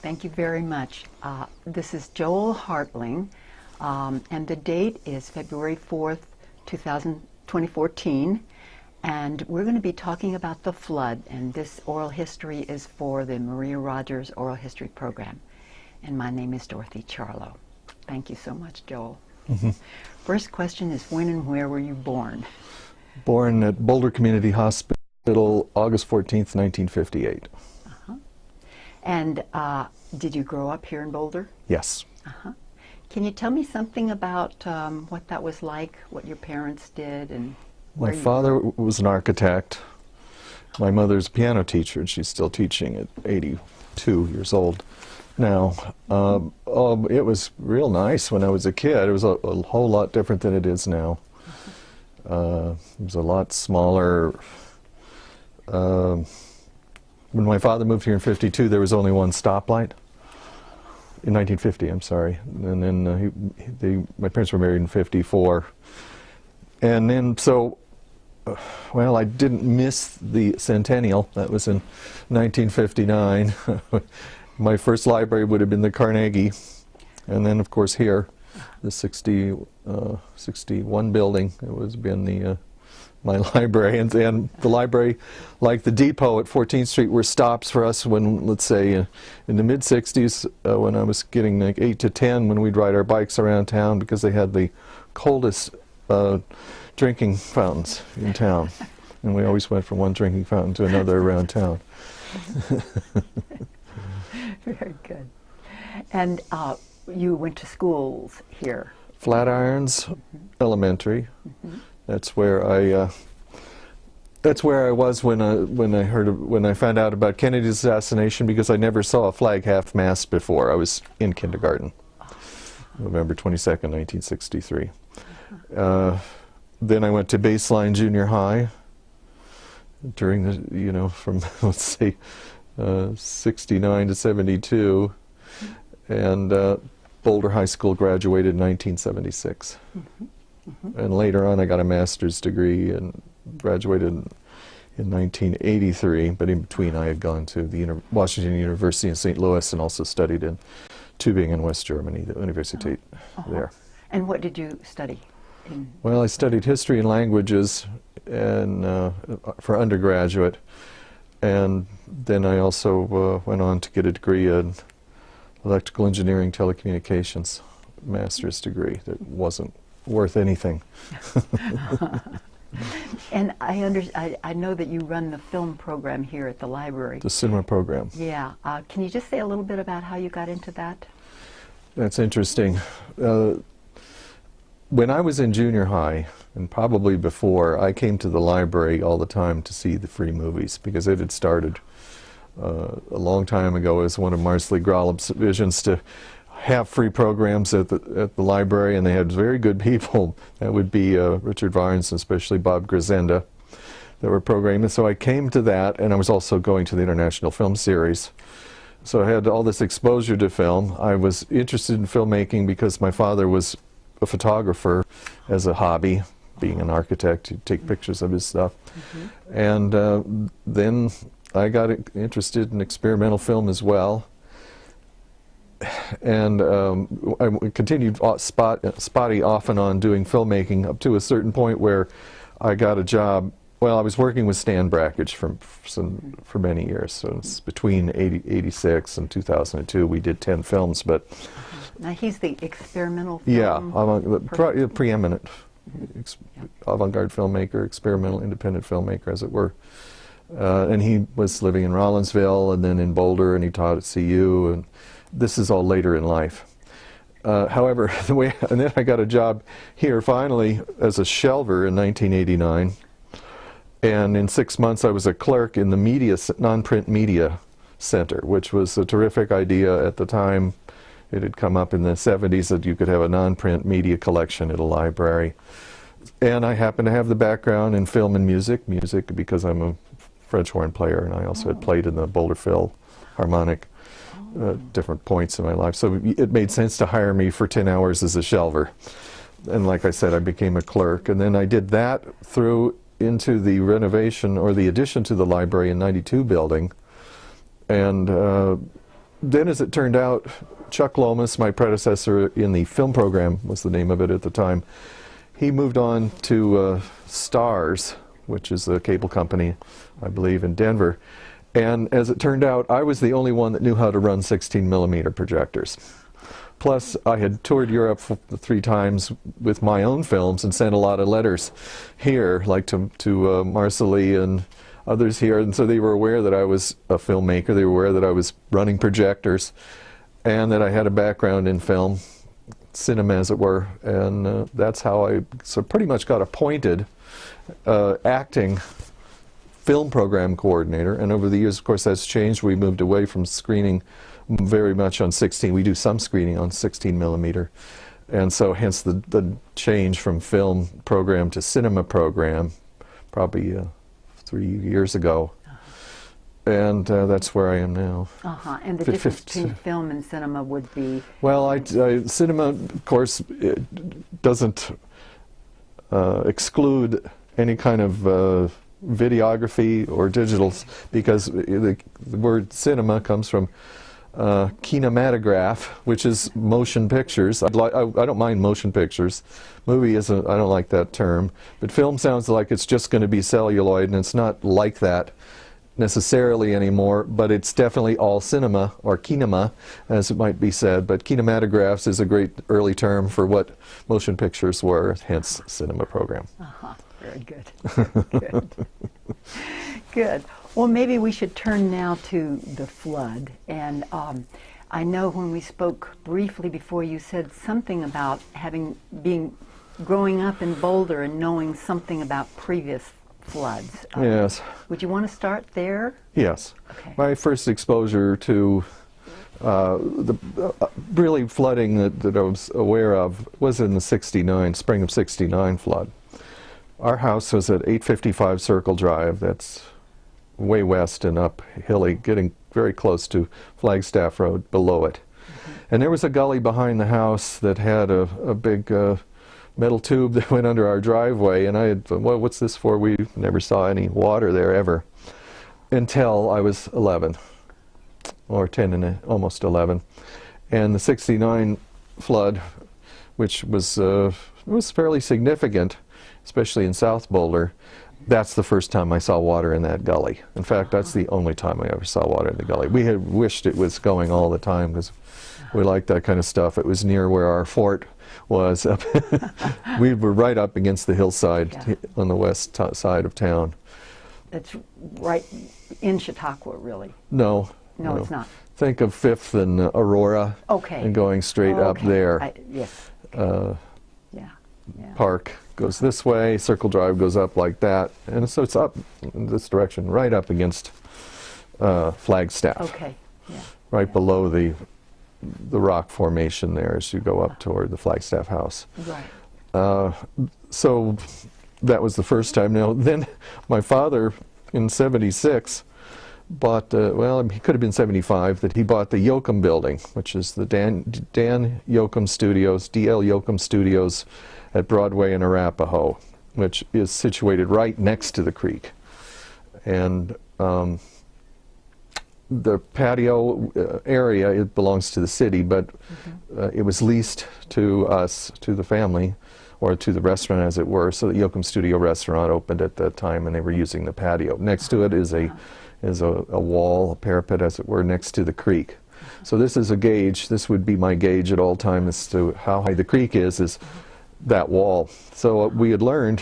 Thank you very much. This is Joel Haertling, and the date is February 4th, 2014, and we're going to be talking about the flood, and this oral history is for the Maria Rogers Oral History Program. And my name is Dorothy Charlo. Thank you so much, Joel. First question is, when and where were you born? Born at Boulder Community Hospital, August 14th, 1958. And did you grow up here in Boulder? Yes. Can you tell me something about what that was like, what your parents did, and where My father was an architect. My mother's a piano teacher, and she's still teaching at 82 years old now. It was real nice when I was a kid. It was a whole lot different than it is now. It was a lot smaller. When my father moved here in '52, there was only one stoplight. In 1950, I'm sorry. And then my parents were married in '54. And then, well, I didn't miss the centennial. That was in 1959. My first library would have been the Carnegie. And then, of course, here, the 61 building. It was been my library, and the library, like the depot at 14th Street, were stops for us when, let's say, in the mid-60s, when I was getting like 8 to 10, when we'd ride our bikes around town, because they had the coldest drinking fountains in town. And we always went from one drinking fountain to another around town. Very good. And you went to schools here? Flatirons Elementary. That's where I was when I found out about Kennedy's assassination, because I never saw a flag half-mast before. I was in kindergarten, November 22nd, 1963. Then I went to Baseline Junior High during the, from let's say 69 to 72, and Boulder High School graduated in 1976. And later on I got a master's degree and graduated in 1983, but in between I had gone to the Washington University in St. Louis and also studied in Tübingen, West Germany, the Universität there. And what did you study? Well, I studied history and languages and for undergraduate, and then I also went on to get a degree in electrical engineering telecommunications, master's degree that wasn't worth anything. And I know that you run the film program here at the library. The cinema program. Yeah. Can you just say a little bit about how you got into that? That's interesting. When I was in junior high, and probably before, I came to the library all the time to see the free movies, because it had started a long time ago as one of Marsley Grollups' visions to have free programs at the library, and they had very good people. That would be Richard Varnes and especially Bob Grisenda that were programming. So I came to that, and I was also going to the International Film Series. So I had all this exposure to film. I was interested in filmmaking because my father was a photographer as a hobby, being an architect, he'd take pictures of his stuff. And then I got interested in experimental film as well. And I continued spotty off and on doing filmmaking up to a certain point where I got a job. Well, I was working with Stan Brakhage for many years. So it's between 86 and 2002 we did 10 films. But now he's the experimental film preeminent avant-garde filmmaker, experimental independent filmmaker, as it were. And he was living in Rollinsville and then in Boulder, and he taught at CU, and this is all later in life. However, and then I got a job here finally as a shelver in 1989, and in 6 months I was a clerk in the non-print media center, which was a terrific idea at the time. It had come up in the 70s that you could have a non-print media collection at a library. And I happened to have the background in film and music because I'm a French horn player, and I also had played in the Boulder Phil Harmonic different points in my life. So it made sense to hire me for 10 hours as a shelver. And like I said, I became a clerk. And then I did that through into the renovation or the addition to the library in '92 building. And then as it turned out, Chuck Lomas, my predecessor in the film program, was the name of it at the time, he moved on to Starz, which is a cable company, I believe, in Denver. And as it turned out, I was the only one that knew how to run 16 millimeter projectors. Plus, I had toured Europe 3 times with my own films and sent a lot of letters here, like to Marcelly and others here. And so they were aware that I was a filmmaker. They were aware that I was running projectors and that I had a background in film, cinema as it were. And that's how I pretty much got appointed acting film program coordinator. And over the years, of course, that's changed. We moved away from screening very much on 16. We do some screening on 16 millimeter. And so hence the change from film program to cinema program, probably 3 years ago. And that's where I am now. And the difference between film and cinema would be? Well, cinema, of course, it doesn't exclude any kind of videography or digitals, because the word cinema comes from kinematograph, which is motion pictures. I don't mind motion pictures. Movie isn't, I don't like that term. But film sounds like it's just going to be celluloid, and it's not like that necessarily anymore, but it's definitely all cinema, or kinema, as it might be said. But kinematographs is a great early term for what motion pictures were, hence cinema program. Very good. Good. Good. Well, maybe we should turn now to the flood. And I know when we spoke briefly before, you said something about growing up in Boulder and knowing something about previous floods. Yes. Would you want to start there? Yes. Okay. My first exposure to the really flooding that I was aware of was in the spring of '69 flood. Our house was at 855 Circle Drive. That's way west and up hilly, getting very close to Flagstaff Road below it. And there was a gully behind the house that had a big metal tube that went under our driveway, and I had thought, well, what's this for? We never saw any water there ever, until I was 11, or 10 and almost 11. And the '69 flood, which was fairly significant, especially in South Boulder, that's the first time I saw water in that gully. In fact, that's the only time I ever saw water in the gully. We had wished it was going all the time, because we liked that kind of stuff. It was near where our fort was. We were right up against the hillside on the west side of town. It's right in Chautauqua, really? No. No, it's not. Think of 5th and Aurora, and going straight up there. Yes. Park goes this way, Circle Drive goes up like that, and so it's up in this direction, right up against Flagstaff. Okay. Yeah. Right below the rock formation there as you go up toward the Flagstaff house. Right. So that was the first time. Now then, my father in '76 bought, well, he could have been '75, that he bought the Yoakum building, which is the Dan Yoakum Studios, D.L. Yoakum Studios at Broadway and Arapahoe, which is situated right next to the creek. And the patio area, it belongs to the city, but it was leased to us, to the family, or to the restaurant as it were. So the Yoakum Studio restaurant opened at that time, and they were using the patio. Next to it is a wall, a parapet as it were, next to the creek. So this is a gauge. This would be my gauge at all times as to how high the creek is that wall. So we had learned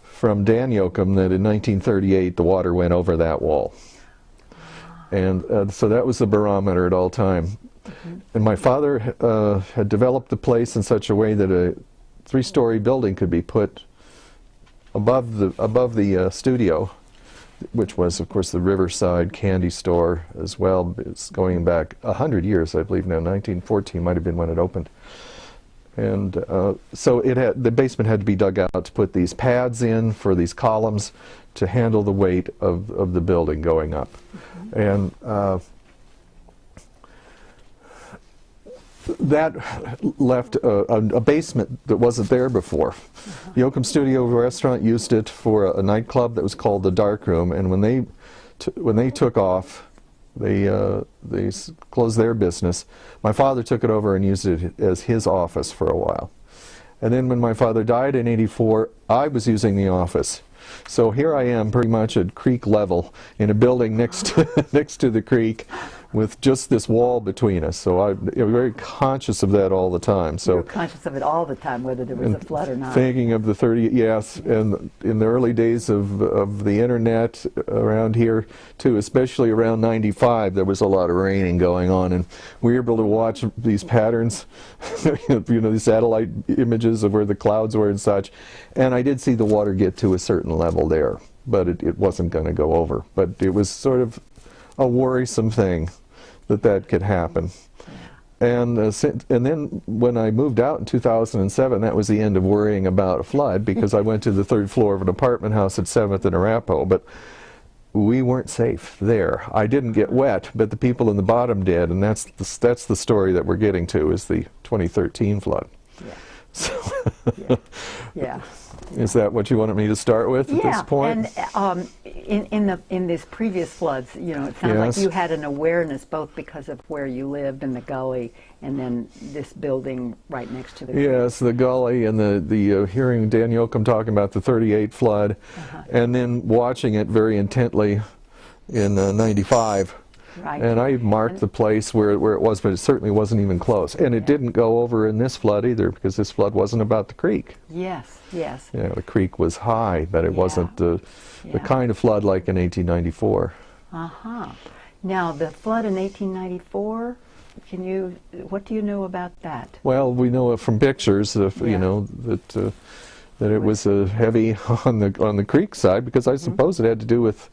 from Dan Yoakum that in 1938 the water went over that wall. And so that was the barometer at all time. And my father had developed the place in such a way that a 3-story building could be put above the studio, which was, of course, the Riverside Candy Store as well. It's going back 100 years, I believe now. 1914 might have been when it opened. And so the basement had to be dug out to put these pads in for these columns to handle the weight of the building going up. And that left a basement that wasn't there before. The Yoakum Studio restaurant used it for a nightclub that was called the Dark Room, and when they took off They closed their business. My father took it over and used it as his office for a while. And then when my father died in '84, I was using the office. So here I am pretty much at creek level in a building next to the creek with just this wall between us. So I'm very conscious of that all the time. So you're conscious of it all the time, whether there was a flood or not. Thinking of the 30, yes, and in the early days of the internet around here too, especially around '95, there was a lot of raining going on, and we were able to watch these patterns, these satellite images of where the clouds were and such, and I did see the water get to a certain level there, but it wasn't going to go over. But it was sort of a worrisome thing that could happen. And then when I moved out in 2007, that was the end of worrying about a flood, because I went to the 3rd floor of an apartment house at 7th and Arapahoe, but we weren't safe there. I didn't get wet, but the people in the bottom did, and that's the story that we're getting to, is the 2013 flood. Yeah. So Yeah. Is that what you wanted me to start with at this point? And in these previous floods, it sounds like you had an awareness both because of where you lived in the gully, and then this building right next to the creek. Yes, the gully, and the hearing Dan Yoakum talking about the '38 flood, and then watching it very intently in '95. Right. And I marked the place where it was, but it certainly wasn't even close. And it didn't go over in this flood either, because this flood wasn't about the creek. Yes, yes. Yeah, the creek was high, but it wasn't the kind of flood like in 1894. Now, the flood in 1894, what do you know about that? Well, we know from pictures, that it was heavy on the creek side, because I suppose it had to do with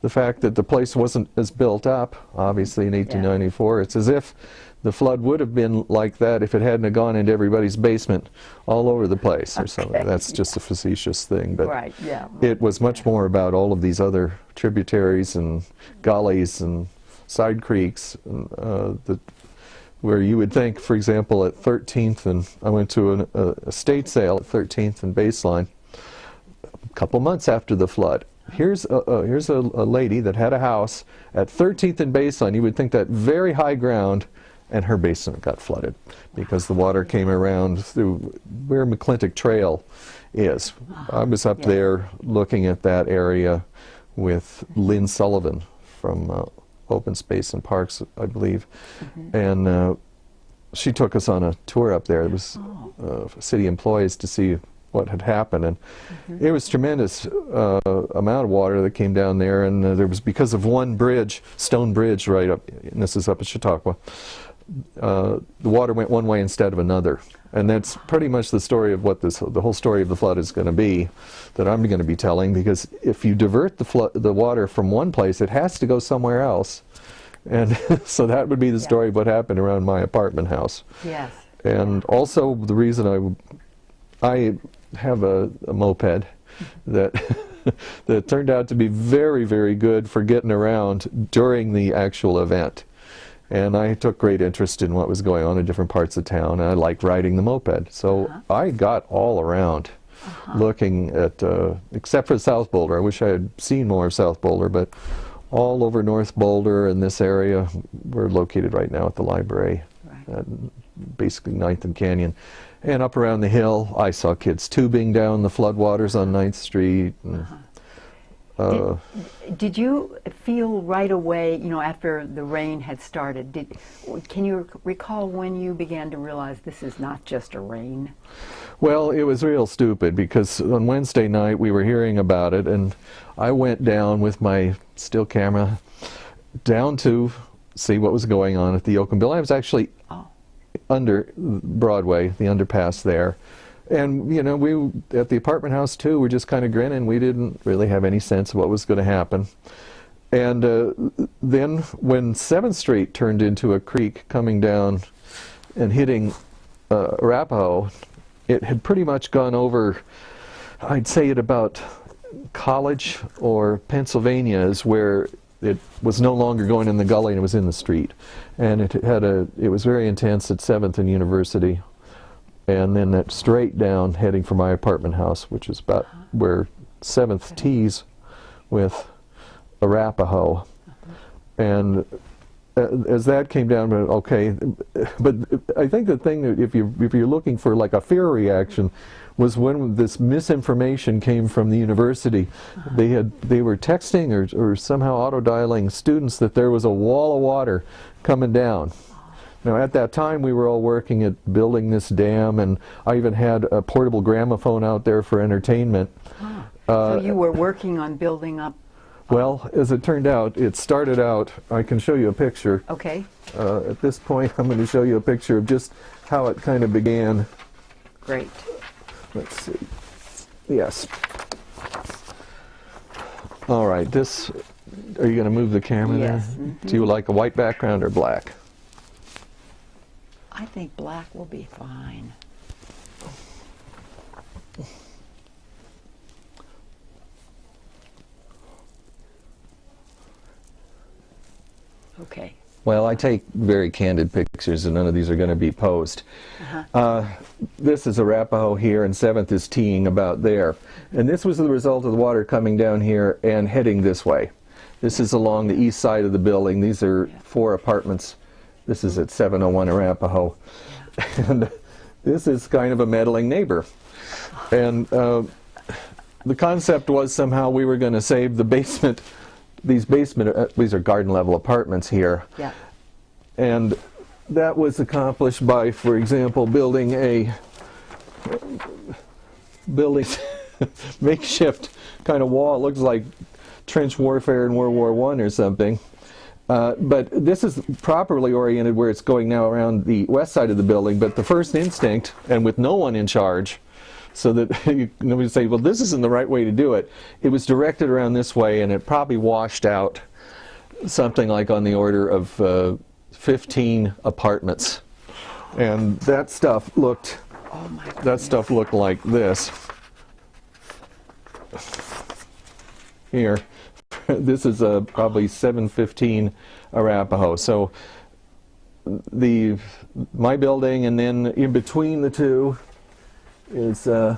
the fact that the place wasn't as built up, obviously, in 1894. It's as if the flood would have been like that if it hadn't have gone into everybody's basement all over the place or something. That's just a facetious thing, but it was much more about all of these other tributaries and gullies and side creeks, where you would think, for example, at 13th, and I went to an estate sale at 13th and Baseline a couple months after the flood. Here's a lady that had a house at 13th and Baseline. You would think that very high ground, and her basement got flooded because the water came around through where McClintock Trail is. I was up there looking at that area with Lynn Sullivan from Open Space and Parks, I believe, and she took us on a tour up there. It was city employees to see what had happened, and it was tremendous amount of water that came down there, and there was, because of one bridge, stone bridge right up, and this is up at Chautauqua, the water went one way instead of another, and that's pretty much the story of what the whole story of the flood is going to be, that I'm going to be telling, because if you divert the water from one place, it has to go somewhere else, and so that would be the story of what happened around my apartment house. Yes. And also the reason I have a moped that that turned out to be very, very good for getting around during the actual event. And I took great interest in what was going on in different parts of town, and I liked riding the moped. So I got all around looking at, except for South Boulder. I wish I had seen more of South Boulder, but all over North Boulder and this area. We're located right now at the library, basically 9th and Canyon. And up around the hill, I saw kids tubing down the floodwaters on 9th Street. And, did you feel right away, after the rain had started, can you recall when you began to realize this is not just a rain? Well, it was real stupid, because on Wednesday night we were hearing about it, and I went down with my still camera down to see what was going on at the Yoakum Building. I was actually under Broadway, the underpass there. And, we, at the apartment house too, we're just kind of grinning. We didn't really have any sense of what was going to happen. And then when 7th Street turned into a creek coming down and hitting Arapahoe, it had pretty much gone over, I'd say at about College or Pennsylvania is where it was no longer going in the gully and it was in the street. And it was very intense at 7th and University. And then that straight down heading for my apartment house, which is about where 7th tees with Arapahoe. And as that came down, okay, but I think the thing that if you're looking for like a fear reaction was when this misinformation came from the university. They were texting or somehow auto-dialing students that there was a wall of water coming down. Now at that time we were all working at building this dam, and I even had a portable gramophone out there for entertainment. So you were working on building up. Well, as it turned out, it started out, I can show you a picture. Okay. At this point, I'm going to show you a picture of just how it kind of began. Great. Let's see. Yes. All right, this, are you going to move the camera Yes. there? Mm-hmm. Do you like a white background or black? I think black will be fine. Okay. Well, I take very candid pictures, and none of these are going to be posed. This is Arapahoe here, and 7th is teeing about there. And this was the result of the water coming down here and heading this way. This is along the east side of the building. These are 4 apartments. This is at 701 Arapahoe. And this is kind of a meddling neighbor. And the concept was somehow we were going to save the basement. These are garden level apartments here. Yeah. And that was accomplished by, for example, building makeshift kind of wall. It looks like trench warfare in World War I or something. But this is properly oriented where it's going now around the west side of the building. But the first instinct, and with no one in charge, so that nobody say, well, this isn't the right way to do it. It was directed around this way, and it probably washed out something like on the order of 15 apartments. And that stuff looked, like this. Here, this is probably 715 Arapahoe. So my building, and then in between the two is let's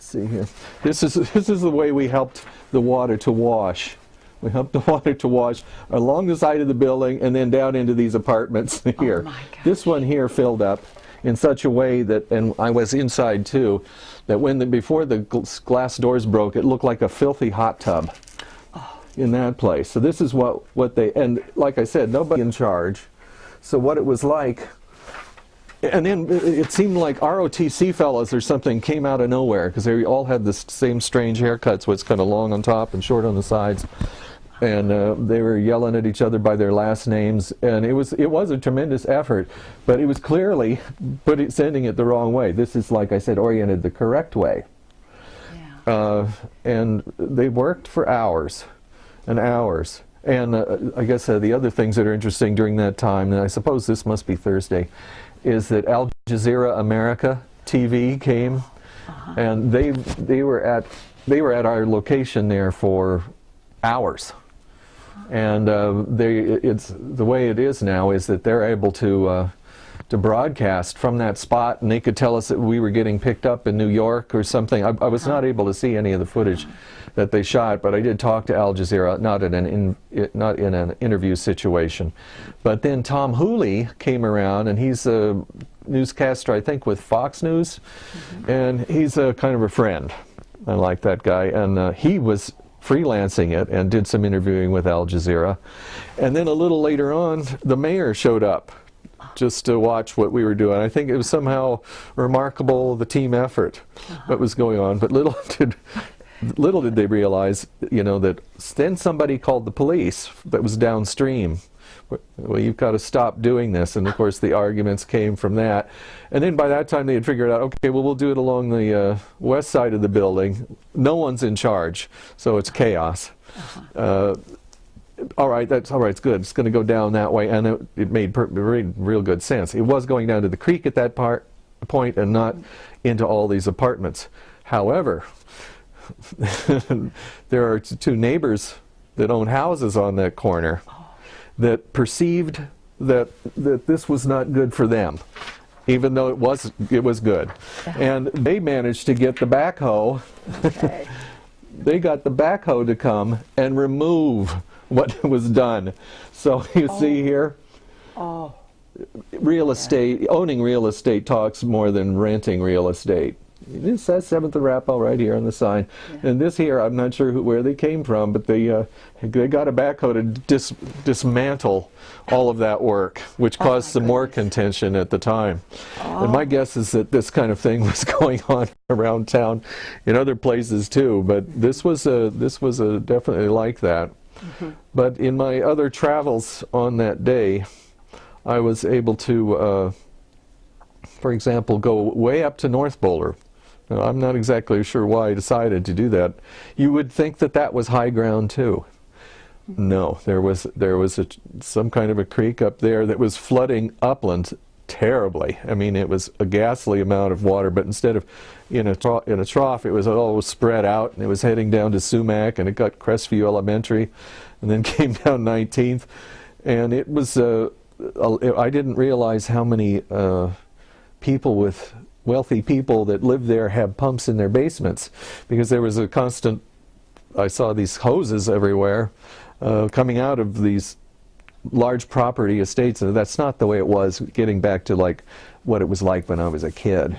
see here. This is the way we helped the water to wash. We helped the water to wash along the side of the building and then down into these apartments here. Oh my gosh. This one here filled up in such a way that, and I was inside too, that before the glass doors broke, it looked like a filthy hot tub in that place. So this is what they, and like I said, nobody in charge. So what it was like. And then it seemed like ROTC fellows or something came out of nowhere, because they all had the same strange haircuts, what's kind of long on top and short on the sides. And they were yelling at each other by their last names, and it was a tremendous effort, but it was clearly sending it the wrong way. This is, like I said, oriented the correct way. Yeah. And they worked for hours and hours. And I guess the other things that are interesting during that time, and I suppose this must be Thursday, is that Al Jazeera America TV came, and they were at our location there for hours. And it's the way it is now is that they're able to broadcast from that spot, and they could tell us that we were getting picked up in New York or something. I was not able to see any of the footage that they shot, but I did talk to Al Jazeera, not in an interview situation. But then Tom Hooley came around, and he's a newscaster, I think, with Fox News, and he's kind of a friend. I like that guy, and he was freelancing it and did some interviewing with Al Jazeera. And then a little later on, the mayor showed up just to watch what we were doing. I think it was somehow remarkable, the team effort that was going on. But little did they realize, that then somebody called the police that was downstream. Well, you've got to stop doing this. And of course the arguments came from that. And then by that time they had figured out, okay, well, we'll do it along the west side of the building. No one's in charge, so it's chaos. All right, that's all right, it's good. It's going to go down that way. And it made real good sense. It was going down to the creek at that point and not into all these apartments. However, there are 2 neighbors that own houses on that corner that perceived that this was not good for them, even though it was good. And they managed to get the backhoe. Okay. They got the backhoe to come and remove what was done. So you see here, Oh, real estate, owning real estate talks more than renting real estate. It says 7th Arapahoe right here on the sign. Yeah. And this here, I'm not sure where they came from, but they got a backhoe to dismantle all of that work, which caused some more contention at the time. Oh. And my guess is that this kind of thing was going on around town in other places too, but this was definitely like that. Mm-hmm. But in my other travels on that day, I was able to, for example, go way up to North Boulder. Now, I'm not exactly sure why I decided to do that. You would think that that was high ground too. No, there was some kind of a creek up there that was flooding upland terribly. I mean, it was a ghastly amount of water, but instead of in a trough, it was all spread out, and it was heading down to Sumac, and it got Crestview Elementary, and then came down 19th, and it was. I didn't realize how many wealthy people that live there have pumps in their basements, because there was a constant. I saw these hoses everywhere coming out of these large property estates, and that's not the way it was. Getting back to like what it was like when I was a kid.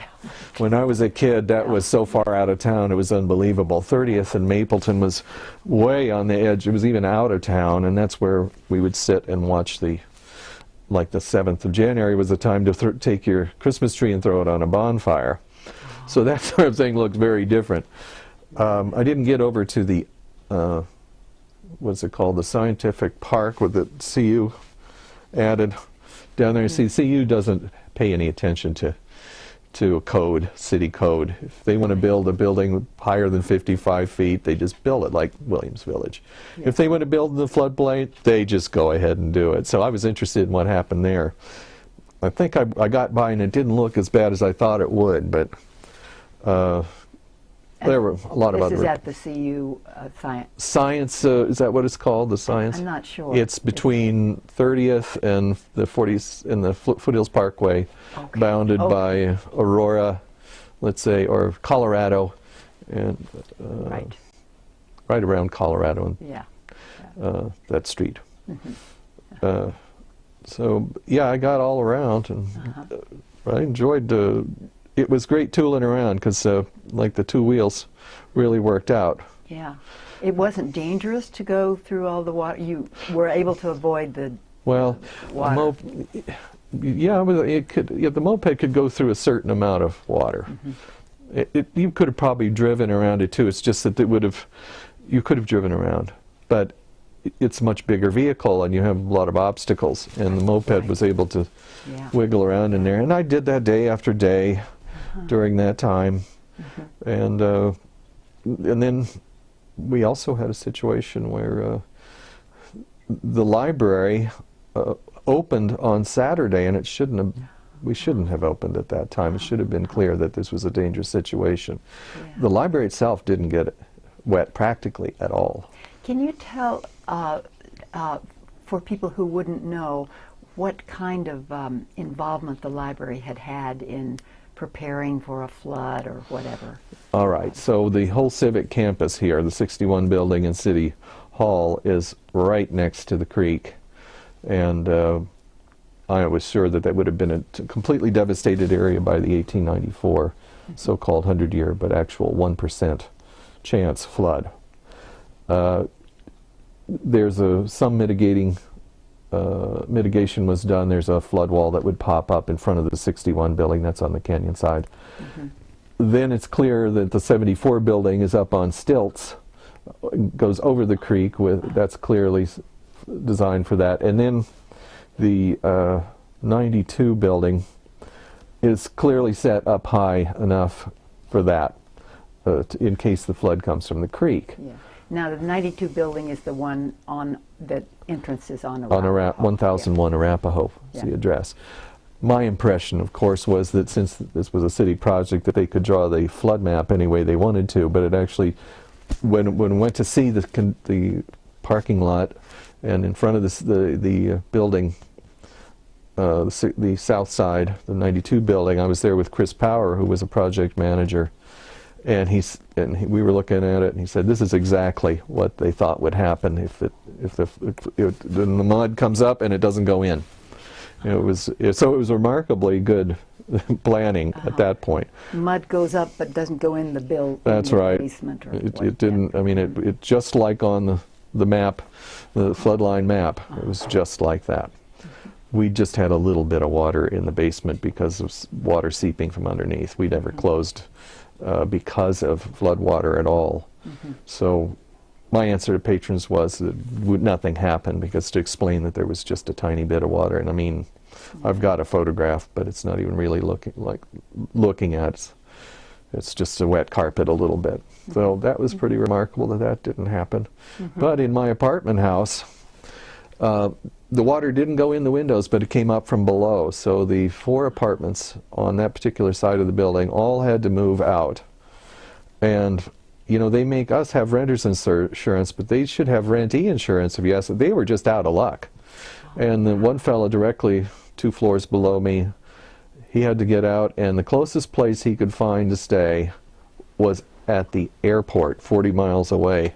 When I was a kid, that was so far out of town, it was unbelievable. 30th and Mapleton was way on the edge. It was even out of town, and that's where we would sit and watch like the 7th of January was the time to take your Christmas tree and throw it on a bonfire. So that sort of thing looked very different. I didn't get over to the, what's it called, the scientific park with the CU added down there. See, CU doesn't pay any attention to a code, city code. If they want to build a building higher than 55 feet, they just build it, like Williams Village. Yeah. If they want to build in the floodplain, they just go ahead and do it. So I was interested in what happened there. I think I got by and it didn't look as bad as I thought it would, but there were a lot of other... This is at the CU Science... Science, is that what it's called, the Science? I'm not sure. It's between 30th and the 40s in the Foothills Parkway, bounded by Aurora, let's say, or Colorado, and right around Colorado and that street. Mm-hmm. So yeah, I got all around, and I enjoyed it was great tooling around, because like the two wheels really worked out. Yeah. It wasn't dangerous to go through all the water? You were able to avoid the water? The moped could go through a certain amount of water. Mm-hmm. You could have probably driven around it too. It's just that you could have driven around. But it's a much bigger vehicle, and you have a lot of obstacles, and the moped was able to wiggle around in there. And I did that day after day during that time. Mm-hmm. And then we also had a situation where the library opened on Saturday, and we shouldn't have opened at that time. It should have been clear that this was a dangerous situation. Yeah. The library itself didn't get wet practically at all. Can you tell, for people who wouldn't know, what kind of involvement the library had in preparing for a flood or whatever? All right, so the whole civic campus here, the 61 building in City Hall, is right next to the creek. And I was sure that would have been a completely devastated area by the 1894 so-called 100-year, but actual 1% chance flood. There's some mitigation was done. There's a flood wall that would pop up in front of the 61 building. That's on the canyon side. Mm-hmm. Then it's clear that the 74 building is up on stilts, goes over the creek. That's clearly designed for that. And then the 92 building is clearly set up high enough for that, in case the flood comes from the creek. Yeah. Now, the 92 building is the one on the entrance is on Arapahoe. 1001 Arapahoe is the address. My impression, of course, was that since this was a city project, that they could draw the flood map any way they wanted to. But it actually, when we went to see the parking lot, and in front of the building, the south side, the 92 building, I was there with Chris Power, who was a project manager. And we were looking at it, and he said, "This is exactly what they thought would happen if the mud comes up and it doesn't go in." So it was remarkably good planning at that point. Mud goes up but doesn't go in the That's right. basement. Or It didn't. I mean, it just like on the map, the floodline map. It was just like that. We just had a little bit of water in the basement because of water seeping from underneath. We never closed because of flood water at all. So my answer to patrons was that nothing happened, because to explain that there was just a tiny bit of water, and I mean, I've got a photograph, but it's not even really looking at. It's just a wet carpet a little bit. So that was pretty remarkable that didn't happen. But in my apartment house, the water didn't go in the windows, but it came up from below. So the 4 apartments on that particular side of the building all had to move out. And, you know, they make us have renter's insurance, but they should have rentee insurance if you ask them. They were just out of luck. And the one fellow directly 2 floors below me, he had to get out, and the closest place he could find to stay was at the airport, 40 miles away.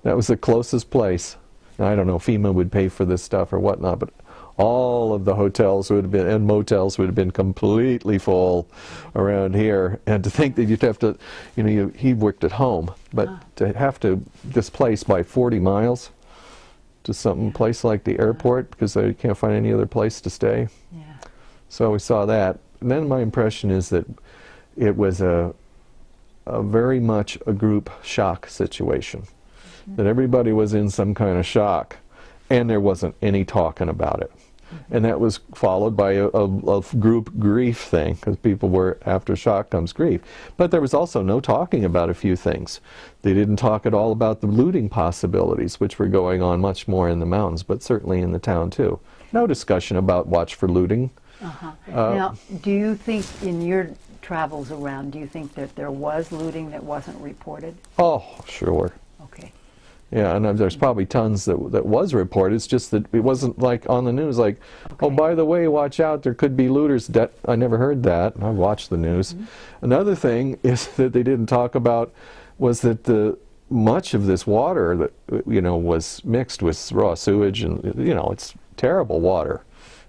That was the closest place. Now, I don't know if FEMA would pay for this stuff or whatnot, but all of the hotels would have been, and motels would have been completely full around here. And to think that you'd have to, you know, he worked at home, but to have to displace by 40 miles to some place like the airport because they can't find any other place to stay. So we saw that. And then my impression is that it was a very much a group shock situation. That everybody was in some kind of shock, and there wasn't any talking about it. And that was followed by a group grief thing, because people were, after shock comes grief. But there was also no talking about a few things. They didn't talk at all about the looting possibilities, which were going on much more in the mountains, but certainly in the town too. No discussion about watch for looting. Now, do you think in your travels around, do you think that there was looting that wasn't reported? Oh, sure. Okay. Yeah, and there's probably tons that was reported. It's just that it wasn't like on the news, like, oh, by the way, watch out, there could be looters. I never heard that. I watched the news. Another thing is that they didn't talk about was that much of this water that, you know, was mixed with raw sewage, and, you know, it's terrible water,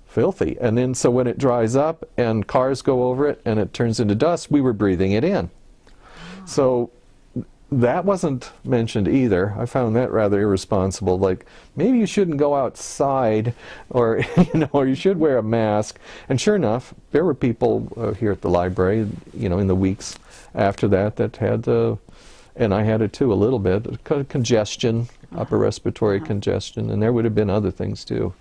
filthy. And then so when it dries up and cars go over it and it turns into dust, we were breathing it in. So that wasn't mentioned either. I found that rather irresponsible. Like, maybe you shouldn't go outside, or you know, or you should wear a mask. And sure enough, there were people here at the library, you know, in the weeks after that had, and I had it too a little bit, congestion, upper respiratory congestion, and there would have been other things too.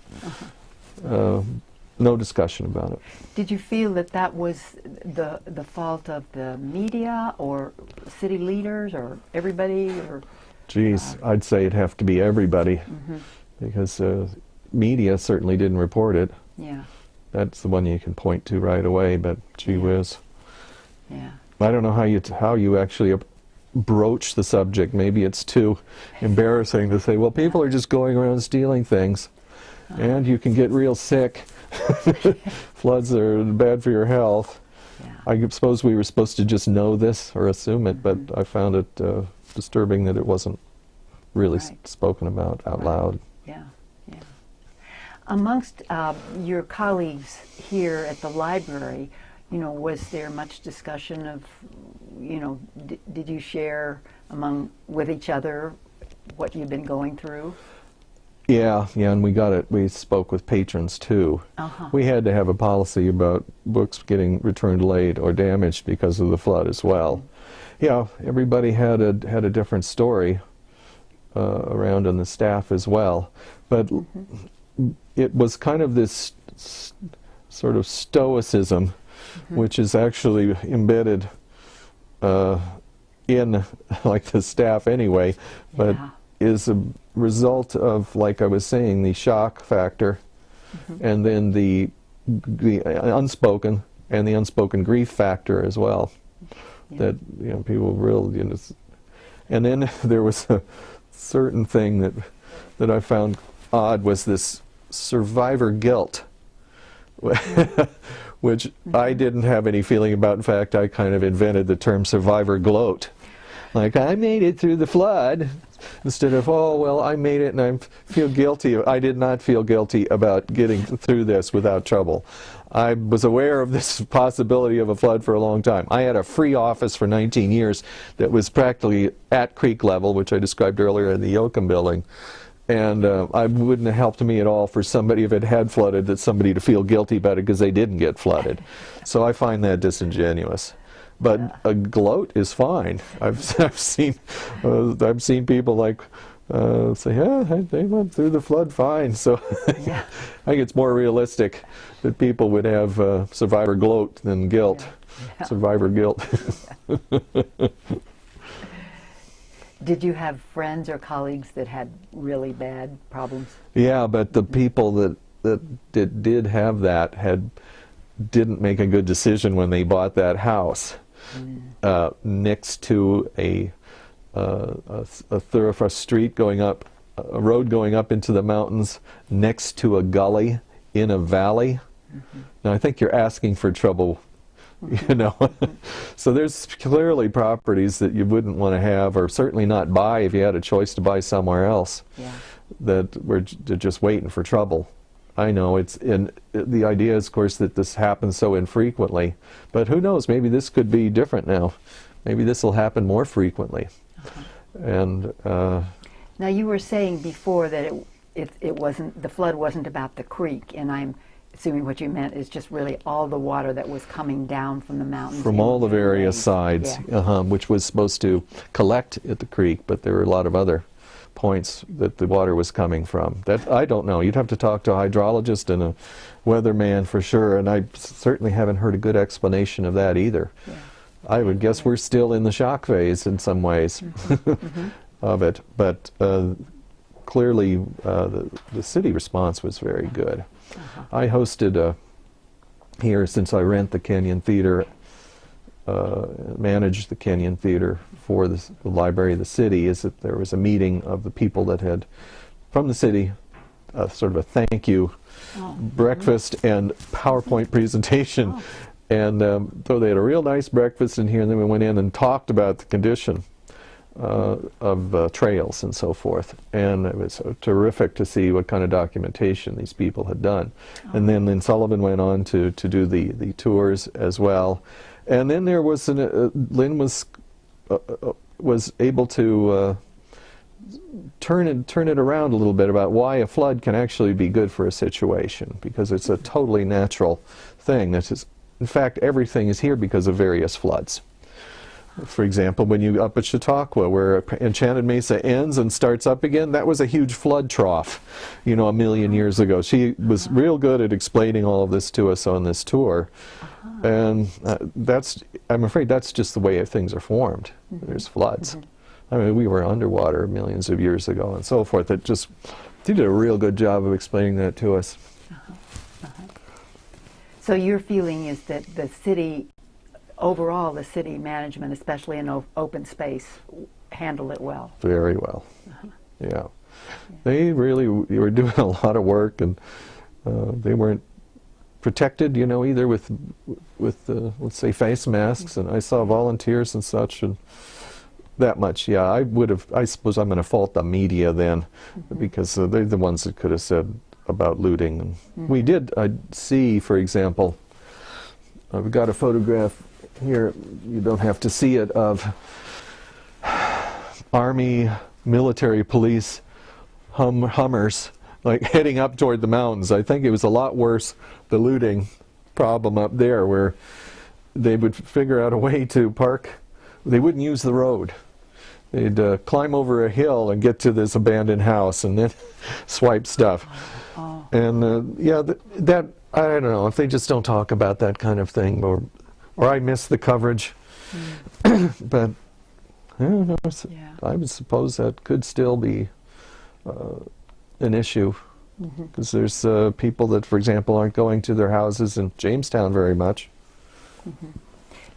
No discussion about it. Did you feel that that was the fault of the media or city leaders or everybody? Or geez, I'd say it'd have to be everybody, because media certainly didn't report it. Yeah. That's the one you can point to right away, but gee whiz. Yeah. I don't know how you actually broach the subject. Maybe it's too embarrassing to say, well, people are just going around stealing things, and you can get real sick. Floods are bad for your health. I suppose we were supposed to just know this or assume it, but I found it disturbing that it wasn't really spoken about out loud. Yeah, yeah. Amongst your colleagues here at the library, you know, was there much discussion of, you know, did you share with each other what you've been going through? Yeah, and we spoke with patrons too. We had to have a policy about books getting returned late or damaged because of the flood as well. Yeah, everybody had a different story around on the staff as well. But it was kind of this sort of stoicism, which is actually embedded in like the staff anyway, but is a result of, like I was saying, the shock factor, and then the unspoken grief factor as well. That, you know, people really, you know, and then there was a certain thing that I found odd, was this survivor guilt, which I didn't have any feeling about. In fact, I kind of invented the term survivor gloat. Like, I made it through the flood, instead of, oh, well, I made it and I feel guilty. I did not feel guilty about getting through this without trouble. I was aware of this possibility of a flood for a long time. I had a free office for 19 years that was practically at creek level, which I described earlier in the Yoakum building. And I wouldn't have helped me at all for somebody, if it had flooded, that somebody to feel guilty about it because they didn't get flooded. So I find that disingenuous. But a gloat is fine. I've seen people like say, yeah, they went through the flood fine. So Yeah. I think it's more realistic that people would have survivor gloat than guilt. Yeah. Survivor guilt. Did you have friends or colleagues that had really bad problems? Yeah, but the people that did have that didn't make a good decision when they bought that house next to a thoroughfare street going up, a road going up into the mountains, next to a gully in a valley. Now I think you're asking for trouble. You know, so there's clearly properties that you wouldn't want to have, or certainly not buy if you had a choice to buy somewhere else. Yeah. That were just waiting for trouble. I know the idea is, of course, that this happens so infrequently, but who knows? Maybe this could be different now. Maybe this will happen more frequently. And now you were saying before that it wasn't, the flood wasn't about the creek, and I'm assuming what you meant is just really all the water that was coming down from the mountains. from all the various sides, Yeah. which was supposed to collect at the creek, but there were a lot of other points that the water was coming from. That I don't know. You'd have to talk to a hydrologist and a weatherman for sure, and I certainly haven't heard a good explanation of that either. Yeah. I would guess we're still in the shock phase in some ways of it, but clearly the city response was very good. I hosted here, since I rent the Kenyon Theater, managed the Kenyon Theater for the library of the city, is that there was a meeting of the people that had, from the city, sort of a thank you breakfast and PowerPoint presentation. And so they had a real nice breakfast in here, and then we went in and talked about the condition of trails and so forth. And it was terrific to see what kind of documentation these people had done. And then Lynn Sullivan went on to do the tours as well. And then there was Lynn was able to turn it around a little bit about why a flood can actually be good for a situation, because it's a totally natural thing. That is, in fact, everything is here because of various floods. For example, when you up at Chautauqua, where Enchanted Mesa ends and starts up again, that was a huge flood trough, you know, a million years ago. She was real good at explaining all of this to us on this tour. And I'm afraid that's just the way things are formed. There's floods. I mean, we were underwater millions of years ago and so forth. They did a real good job of explaining that to us. So your feeling is that the city, overall, the city management, especially in open space, handled it well? Very well. Yeah. They really were doing a lot of work, and they weren't protected, you know, either with let's say, face masks, and I saw volunteers and such, and that much. Yeah, I suppose I'm going to fault the media then, because they're the ones that could have said about looting. And we did see, for example, I've got a photograph here, you don't have to see it, of Army, military, police Hummers, like heading up toward the mountains. I think it was a lot worse, the looting problem up there, where they would figure out a way to park. They wouldn't use the road. They'd climb over a hill and get to this abandoned house and then swipe stuff. And yeah, that I don't know if they just don't talk about that kind of thing, or I miss the coverage. But I don't know. I would suppose that could still be an issue, because there's people that, for example, aren't going to their houses in Jamestown very much.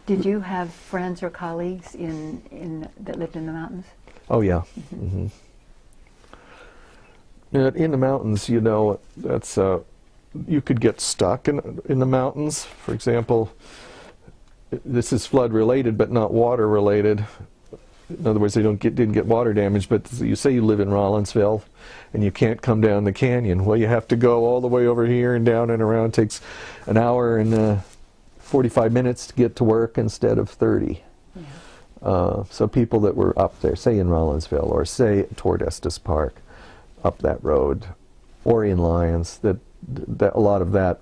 Did you have friends or colleagues that lived in the mountains? Oh yeah. In the mountains, you know, that's you could get stuck in the mountains. For example, this is flood related but not water related. in other words, they didn't get water damage, but you say you live in Rollinsville and you can't come down the canyon. Well, you have to go all the way over here and down and around. It takes an hour and 45 minutes to get to work instead of 30. Yeah. So people that were up there, say in Rollinsville or say toward Estes Park, up that road, or in Lyons, that a lot of that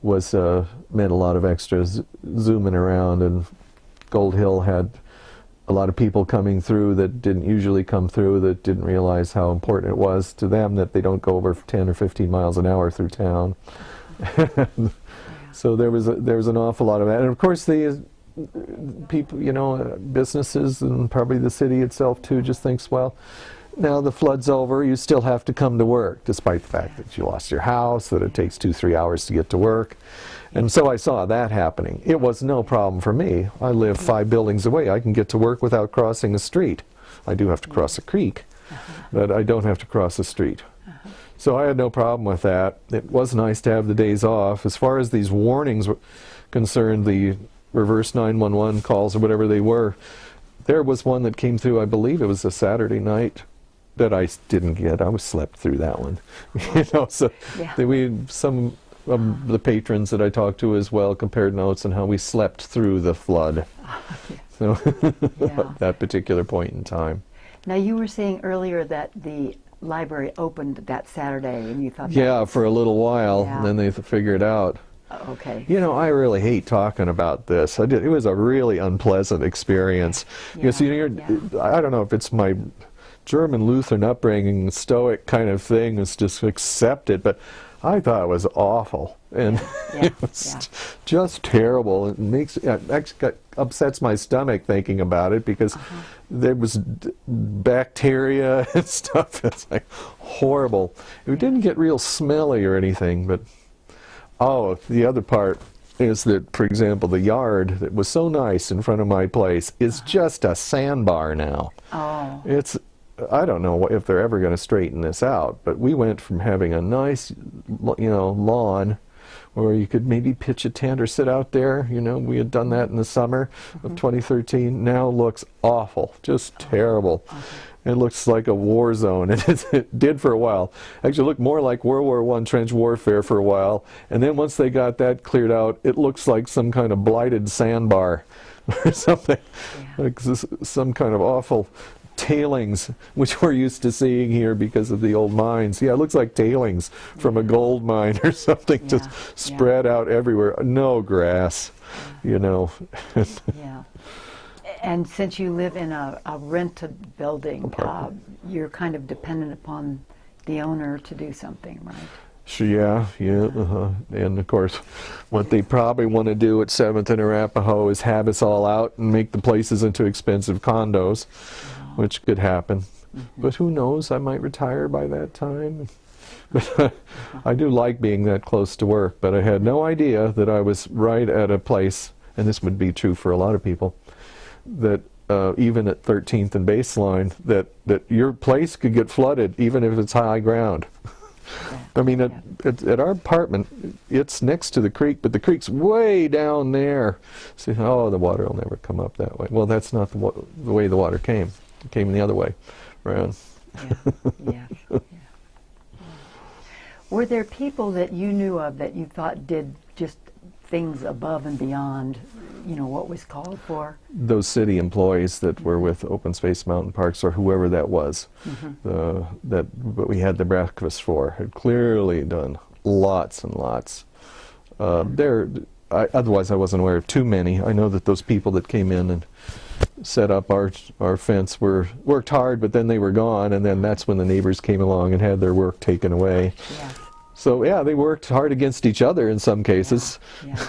was meant a lot of extras zooming around, and Gold Hill had a lot of people coming through that didn't usually come through, that didn't realize how important it was to them that they don't go over 10 or 15 miles an hour through town. So there was an awful lot of that, and of course the people, you know, businesses and probably the city itself too, just thinks, well, now the flood's over, you still have to come to work, despite the fact that you lost your house, that it takes 2-3 hours to get to work. And so I saw that happening. It was no problem for me. I live 5 buildings away. I can get to work without crossing a street. I do have to cross a creek, but I don't have to cross a street. So I had no problem with that. It was nice to have the days off. As far as these warnings were concerned, the reverse 911 calls or whatever they were, there was one that came through, I believe it was a Saturday night, that I didn't get. I was slept through that one. You know, so some of the patrons that I talked to as well compared notes on how we slept through the flood. So that particular point in time. Now you were saying earlier that the library opened that Saturday, and you thought for a little while, and then they figured it out. Okay. You know, I really hate talking about this. It was a really unpleasant experience. Because I don't know if it's my German Lutheran upbringing, stoic kind of thing is just accept it, but I thought it was awful, and it was just terrible. It actually upsets my stomach thinking about it, because there was bacteria and stuff. It's like horrible. It didn't get real smelly or anything, but the other part is that, for example, the yard that was so nice in front of my place is just a sandbar now. I don't know if they're ever going to straighten this out, but we went from having a nice, lawn where you could maybe pitch a tent or sit out there. You know, we had done that in the summer of 2013. Now looks awful, just terrible. It looks like a war zone, and it did for a while. Actually, it looked more like World War I trench warfare for a while, and then once they got that cleared out, it looks like some kind of blighted sandbar or something, like some kind of awful tailings, which we're used to seeing here because of the old mines. Yeah, it looks like tailings from a gold mine or something, just spread out everywhere. No grass, you know. And since you live in a rented building, you're kind of dependent upon the owner to do something, right? Sure, and of course, what they probably want to do at 7th and Arapahoe is have us all out and make the places into expensive condos, which could happen. But who knows, I might retire by that time. But I do like being that close to work, but I had no idea that I was right at a place, and this would be true for a lot of people, that even at 13th and Baseline, that your place could get flooded even if it's high ground. I mean, at our apartment, it's next to the creek, but the creek's way down there. So, the water will never come up that way. Well, that's not the way the water came. It came the other way around. Were there people that you knew of that you thought did just things above and beyond, what was called for? Those city employees that were with Open Space Mountain Parks, or whoever that was, that we had the breakfast for, had clearly done lots and lots. Otherwise, I wasn't aware of too many. I know that those people that came in and set up our fence worked hard, but then they were gone, and then that's when the neighbors came along and had their work taken away. So they worked hard against each other in some cases.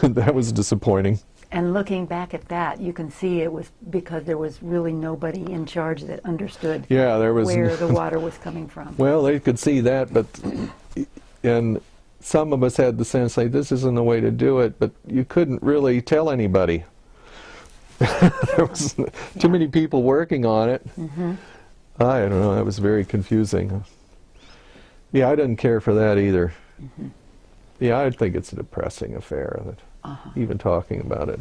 That was disappointing. And looking back at that, you can see it was because there was really nobody in charge that understood where the water was coming from. Well, they could see that, and some of us had the sense, like, this isn't the way to do it, but you couldn't really tell anybody. There was too many people working on it. I don't know, that was very confusing. I didn't care for that either. I think it's a depressing affair, even talking about it.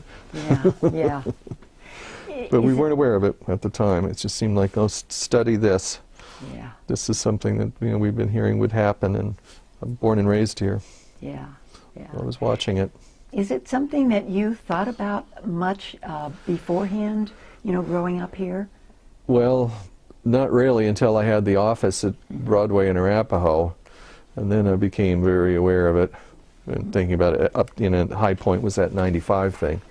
But we weren't aware of it at the time. It just seemed like, oh, study this. Yeah. This is something that we've been hearing would happen, and I'm born and raised here. Yeah. Yeah. I was watching it. Is it something that you thought about much beforehand, growing up here? Well, not really until I had the office at Broadway and Arapahoe, and then I became very aware of it and thinking about it. The high point was that 95 thing.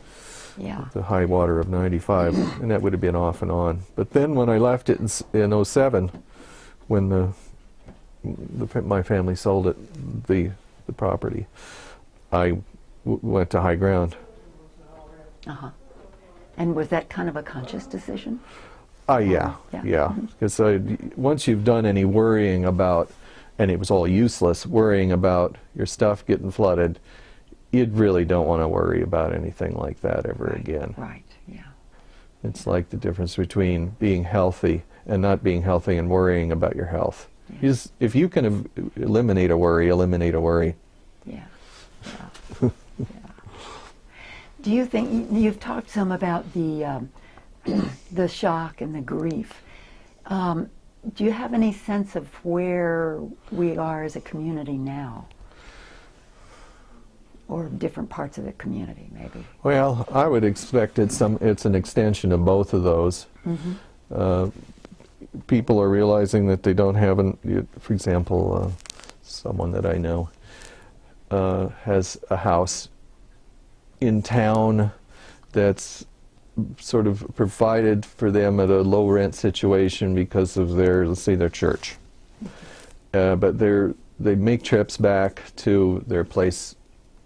Yeah. The high water of 95, and that would have been off and on. But then when I left it in 07, when my family sold it, the property, I went to high ground. Uh-huh. And was that kind of a conscious decision? Yeah. Because once you've done any worrying about, and it was all useless, worrying about your stuff getting flooded, you really don't want to worry about anything like that ever again. Right, yeah. It's like the difference between being healthy and not being healthy and worrying about your health. Yeah. If you can eliminate a worry, eliminate a worry. Yeah. Yeah. Yeah. Do you think, you've talked some about the shock and the grief. Do you have any sense of where we are as a community now? Or different parts of the community, maybe? Well, I would expect it's an extension of both of those. Mm-hmm. People are realizing that they don't have, for example, someone that I know has a house in town that's sort of provided for them at a low rent situation because of let's say, their church. But they make trips back to their place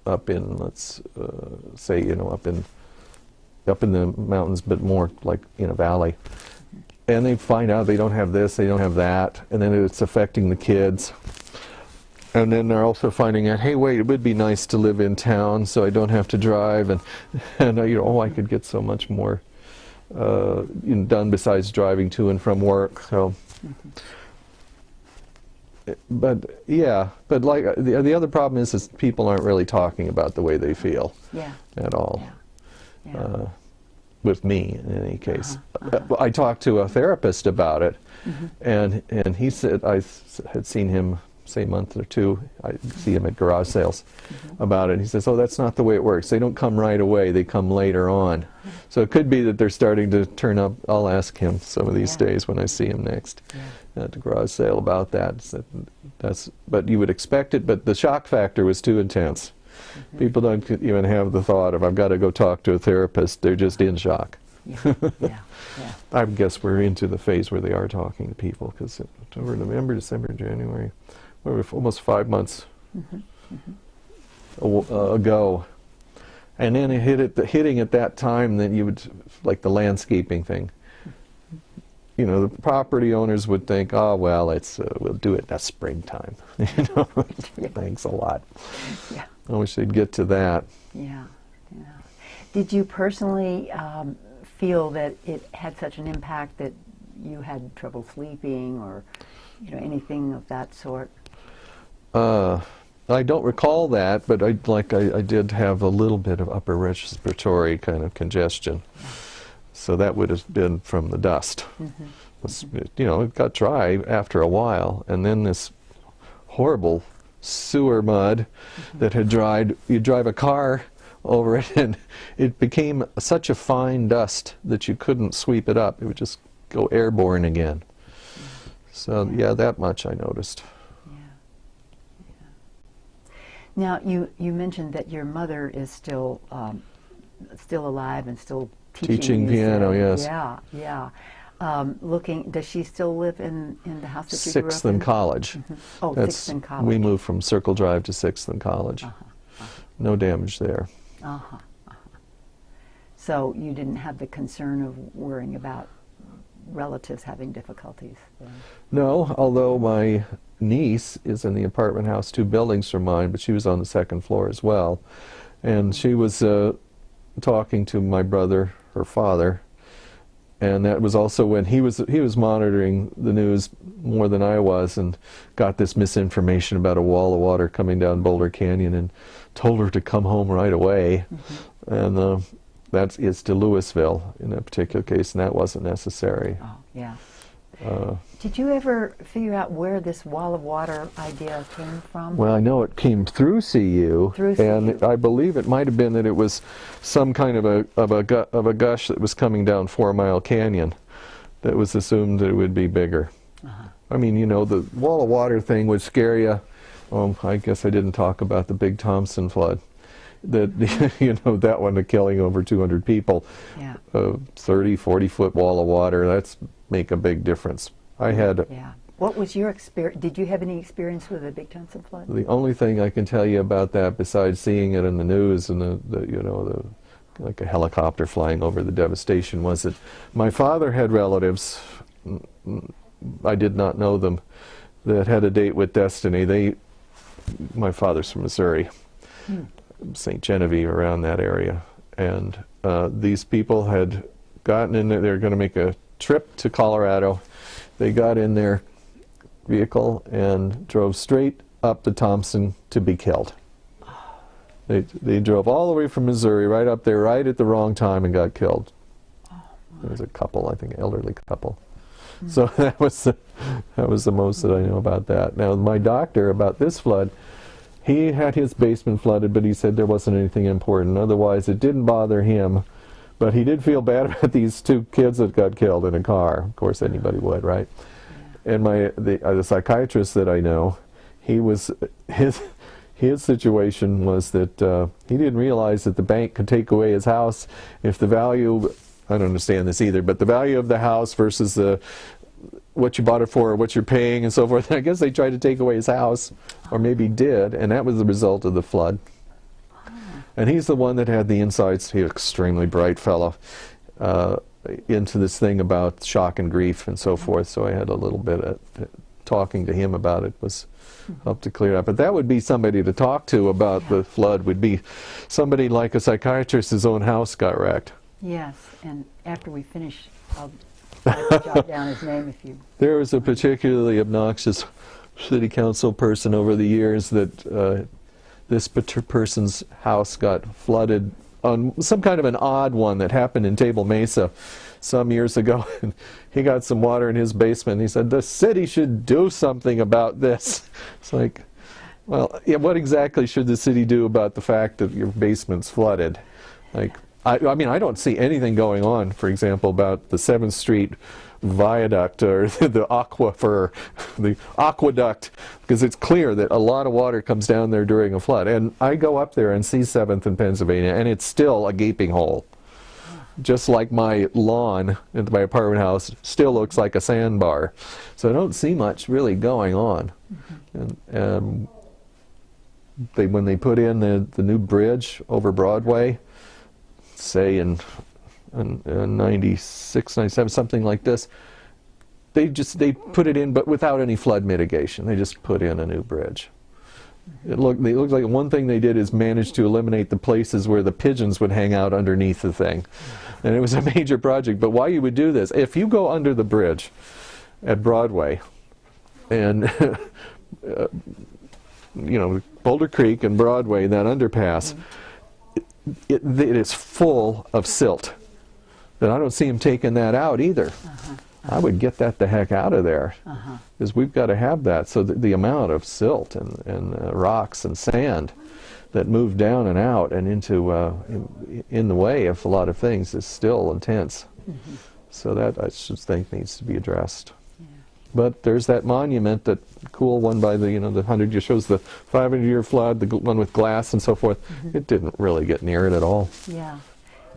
up in, let's say, up in the mountains, but more like in a valley. And they find out they don't have this, they don't have that, and then it's affecting the kids. And then they're also finding out, hey, wait, it would be nice to live in town, so I don't have to drive, and I could get so much more done besides driving to and from work. So. Mm-hmm. But like the other problem is people aren't really talking about the way they feel at all. Yeah. Yeah. With me, in any case. I talked to a therapist about it, and he said, I had seen him, say, a month or two, I see him at garage sales about it. He says, oh, that's not the way it works. They don't come right away, they come later on. So it could be that they're starting to turn up. I'll ask him some of these days when I see him next at the garage sale about that. But you would expect it, but the shock factor was too intense. People don't even have the thought of, I've got to go talk to a therapist. They're just in shock. Yeah. I guess we're into the phase where they are talking to people, because October, November, December, January, we're almost 5 months ago. And then hitting at that time, then you would, like the landscaping thing. The property owners would think, oh, well, we'll do it in the springtime. Thanks a lot. Yeah. I wish they'd get to that. Yeah. Did you personally feel that it had such an impact that you had trouble sleeping or, anything of that sort? I don't recall that, but I did have a little bit of upper respiratory kind of congestion. So that would have been from the dust. It got dry after a while, and then this horrible sewer mud that had dried. You drive a car over it, and it became such a fine dust that you couldn't sweep it up. It would just go airborne again. So that much I noticed. Now, you mentioned that your mother is still alive and still teaching piano. Yes. Yeah. Does she still live in the house that you grew up in? 6th and College. Oh, 6th and College. We moved from Circle Drive to 6th and College. No damage there. So you didn't have the concern of worrying about relatives having difficulties there? No, although my niece is in the apartment house 2 buildings from mine, but she was on the 2nd floor as well. And she was talking to my brother, her father, and that was also when he was monitoring the news more than I was, and got this misinformation about a wall of water coming down Boulder Canyon, and told her to come home right away. And that is to Louisville in a particular case, and that wasn't necessary. Oh, yeah. Did you ever figure out where this wall of water idea came from? Well, I know it came through CU, and I believe it might have been that it was some kind of a gush that was coming down 4 Mile Canyon that was assumed that it would be bigger. I mean, you know, the wall of water thing would scare you. I guess I didn't talk about the Big Thompson flood. That you know, that one killing over 200 people. Yeah. 30, 40-foot wall of water. That's make a big difference. I had. Yeah. What was your experience? Did you have any experience with the Big Thompson flood? The only thing I can tell you about that, besides seeing it in the news and like a helicopter flying over the devastation, was that my father had relatives. I did not know them, that had a date with destiny. My father's from Missouri, St. Genevieve, around that area, and these people had gotten in there. They were going to make a trip to Colorado. They got in their vehicle and drove straight up the Thompson to be killed. They drove all the way from Missouri right up there, right at the wrong time, and got killed. There was a couple, I think, an elderly couple. So that was the most that I know about that. Now, my doctor, about this flood, he had his basement flooded, but he said there wasn't anything important. Otherwise, it didn't bother him. But he did feel bad about these 2 kids that got killed in a car. Of course, anybody would, right? Yeah. And the psychiatrist that I know, his situation was that he didn't realize that the bank could take away his house if the value, I don't understand this either, but the value of the house versus what you bought it for, or what you're paying, and so forth. I guess they tried to take away his house, or maybe did, and that was the result of the flood. And he's the one that had the insights. He's an extremely bright fellow, into this thing about shock and grief and so forth. So I had a little bit of talking to him about it was helped to clear up. But that would be somebody to talk to about the flood, would be somebody like a psychiatrist. His own house got wrecked. Yes, and after we finish, I'll jot down his name if you... There was a particularly obnoxious city council person over the years that this person's house got flooded on some kind of an odd one that happened in Table Mesa some years ago. And he got some water in his basement. He said, the city should do something about this. It's like, well, yeah, what exactly should the city do about the fact that your basement's flooded? Like, I mean, I don't see anything going on, for example, about the 7th Street viaduct or the aquifer, the aqueduct, because it's clear that a lot of water comes down there during a flood. And I go up there and see 7th in Pennsylvania, and it's still a gaping hole. Just like my lawn at my apartment house still looks like a sandbar. So I don't see much really going on. And when they put in the new bridge over Broadway, say in 96, 97, something like this, they put it in, but without any flood mitigation. They just put in a new bridge. It looked like one thing they did is manage to eliminate the places where the pigeons would hang out underneath the thing. And it was a major project. But why you would do this, if you go under the bridge at Broadway and you know, Boulder Creek and Broadway, that underpass, it is full of silt. But I don't see him taking that out either. I would get that the heck out of there, because we've got to have that. So the amount of silt and rocks and sand that move down and out and into in the way of a lot of things is still intense. So that, I just think, needs to be addressed. But there's that monument, that cool one by the, the 100-year, shows the 500-year flood, the one with glass and so forth. It didn't really get near it at all. Yeah.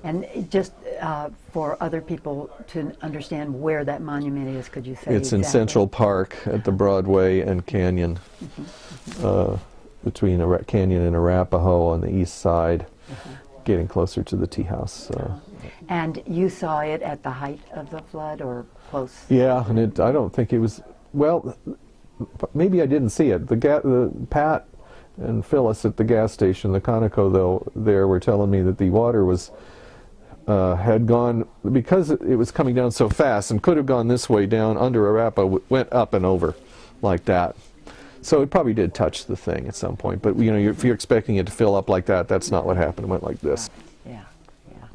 And just for other people to understand where that monument is, could you say it's in Central Park at the Broadway and Canyon, between Canyon and Arapahoe on the east side, getting closer to the tea house. And you saw it at the height of the flood, or close? Yeah, and I don't think it was, well, maybe I didn't see it. The Pat and Phyllis at the gas station, the Conoco, though, there were telling me that the water was had gone, because it was coming down so fast and could have gone this way down under Arapahoe, went up and over like that. So it probably did touch the thing at some point, but if you're expecting it to fill up like that, that's not what happened. It went like this. Yeah, yeah.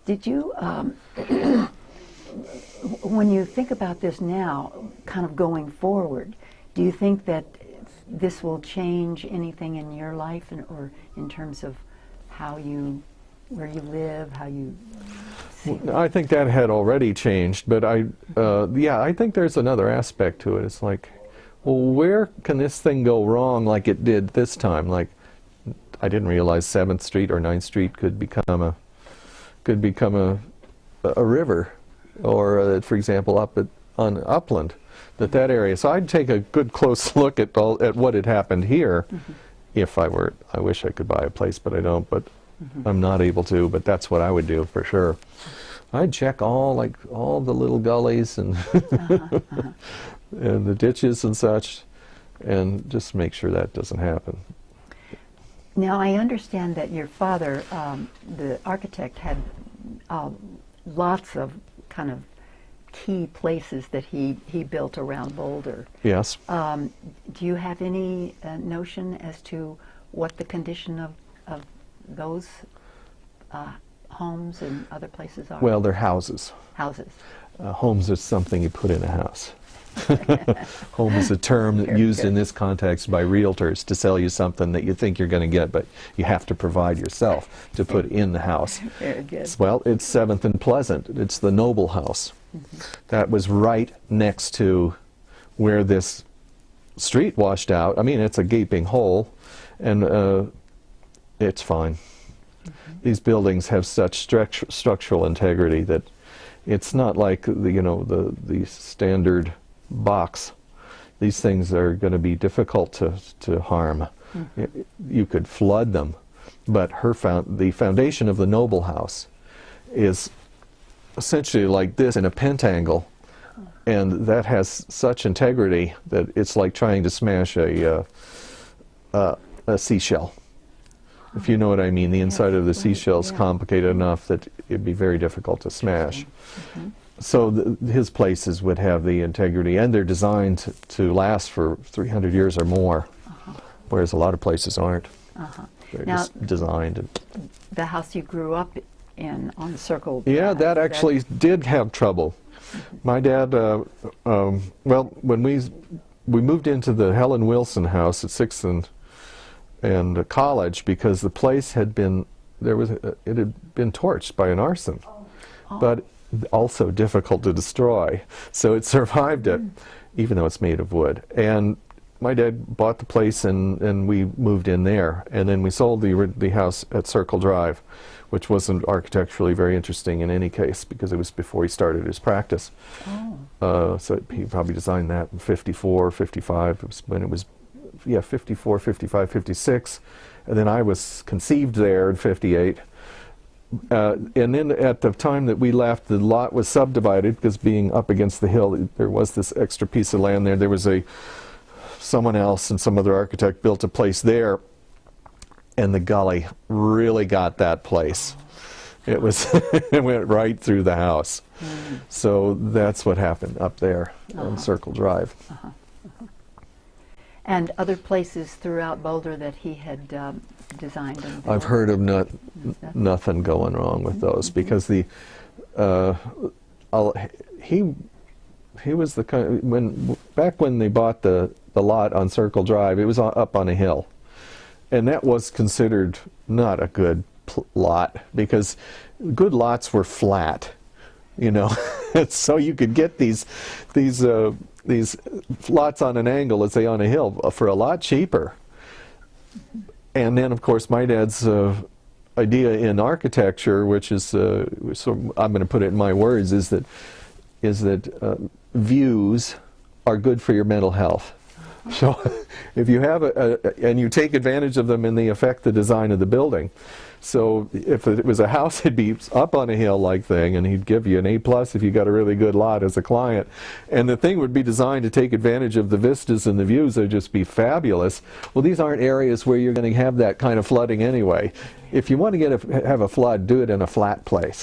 Did you, when you think about this now, kind of going forward, do you think that this will change anything in your life, or in terms of how you, where you live, how you see? I think that had already changed, but yeah, I think there's another aspect to it. It's like, well, where can this thing go wrong like it did this time? Like, I didn't realize 7th Street or 9th Street could become a river, or for example, on Upland, that area. So I'd take a good close look at what had happened here. If I wish I could buy a place, but I don't. But I'm not able to. But that's what I would do for sure. I'd check all the little gullies and and the ditches and such, and just make sure that doesn't happen. Now, I understand that your father, the architect, had lots of kind of key places that he built around Boulder. Yes. Do you have any notion as to what the condition of those homes and other places are? Well, they're houses. Houses. Homes is something you put in a house. Home is a term that used in this context by realtors to sell you something that you think you're going to get, but you have to provide yourself to put in the house. Very good. Well, it's 7th and Pleasant. It's the Noble House. That was right next to where this street washed out. I mean, it's a gaping hole, and it's fine. These buildings have such structural integrity that it's not like the standard box. These things are going to be difficult to harm. You could flood them, but the foundation of the Noble House is essentially like this in a pentangle, and that has such integrity that it's like trying to smash a seashell. If you know what I mean, the inside of the seashell is complicated enough that it'd be very difficult to smash. So his places would have the integrity, and they're designed to last for 300 years or more, whereas a lot of places aren't. They're just designed. The house you grew up in on Circle. Yeah, that actually did have trouble. My dad, well, when we moved into the Helen Wilson house at 6th and College, because the place had been, it had been torched by an arson, but also difficult to destroy. So it survived it, even though it's made of wood. And my dad bought the place, and we moved in there. And then we sold the house at Circle Drive, which wasn't architecturally very interesting in any case, because it was before he started his practice. So he probably designed that in 54, 55. It was when it was, 54, 55, 56. And then I was conceived there in 58. And then at the time that we left, the lot was subdivided, because being up against the hill, there was this extra piece of land there. There was someone else and some other architect built a place there, and the gully really got that place. It was it went right through the house. So that's what happened up there on Circle Drive. And other places throughout Boulder that he had designed and built? I've heard of nothing going wrong with those, because he was the kind, back when they bought the lot on Circle Drive, it was up on a hill, and that was considered not a good lot, because good lots were flat, so you could get these lots on an angle, let's say on a hill, for a lot cheaper. And then, of course, my dad's idea in architecture, which is, so I'm going to put it in my words, is that views are good for your mental health. So if you have and you take advantage of them, and they affect the design of the building. So if it was a house, it'd be up on a hill-like thing, and he'd give you an A+ if you got a really good lot as a client. And the thing would be designed to take advantage of the vistas and the views. They'd just be fabulous. Well, these aren't areas where you're going to have that kind of flooding anyway. If you want to have a flood, do it in a flat place.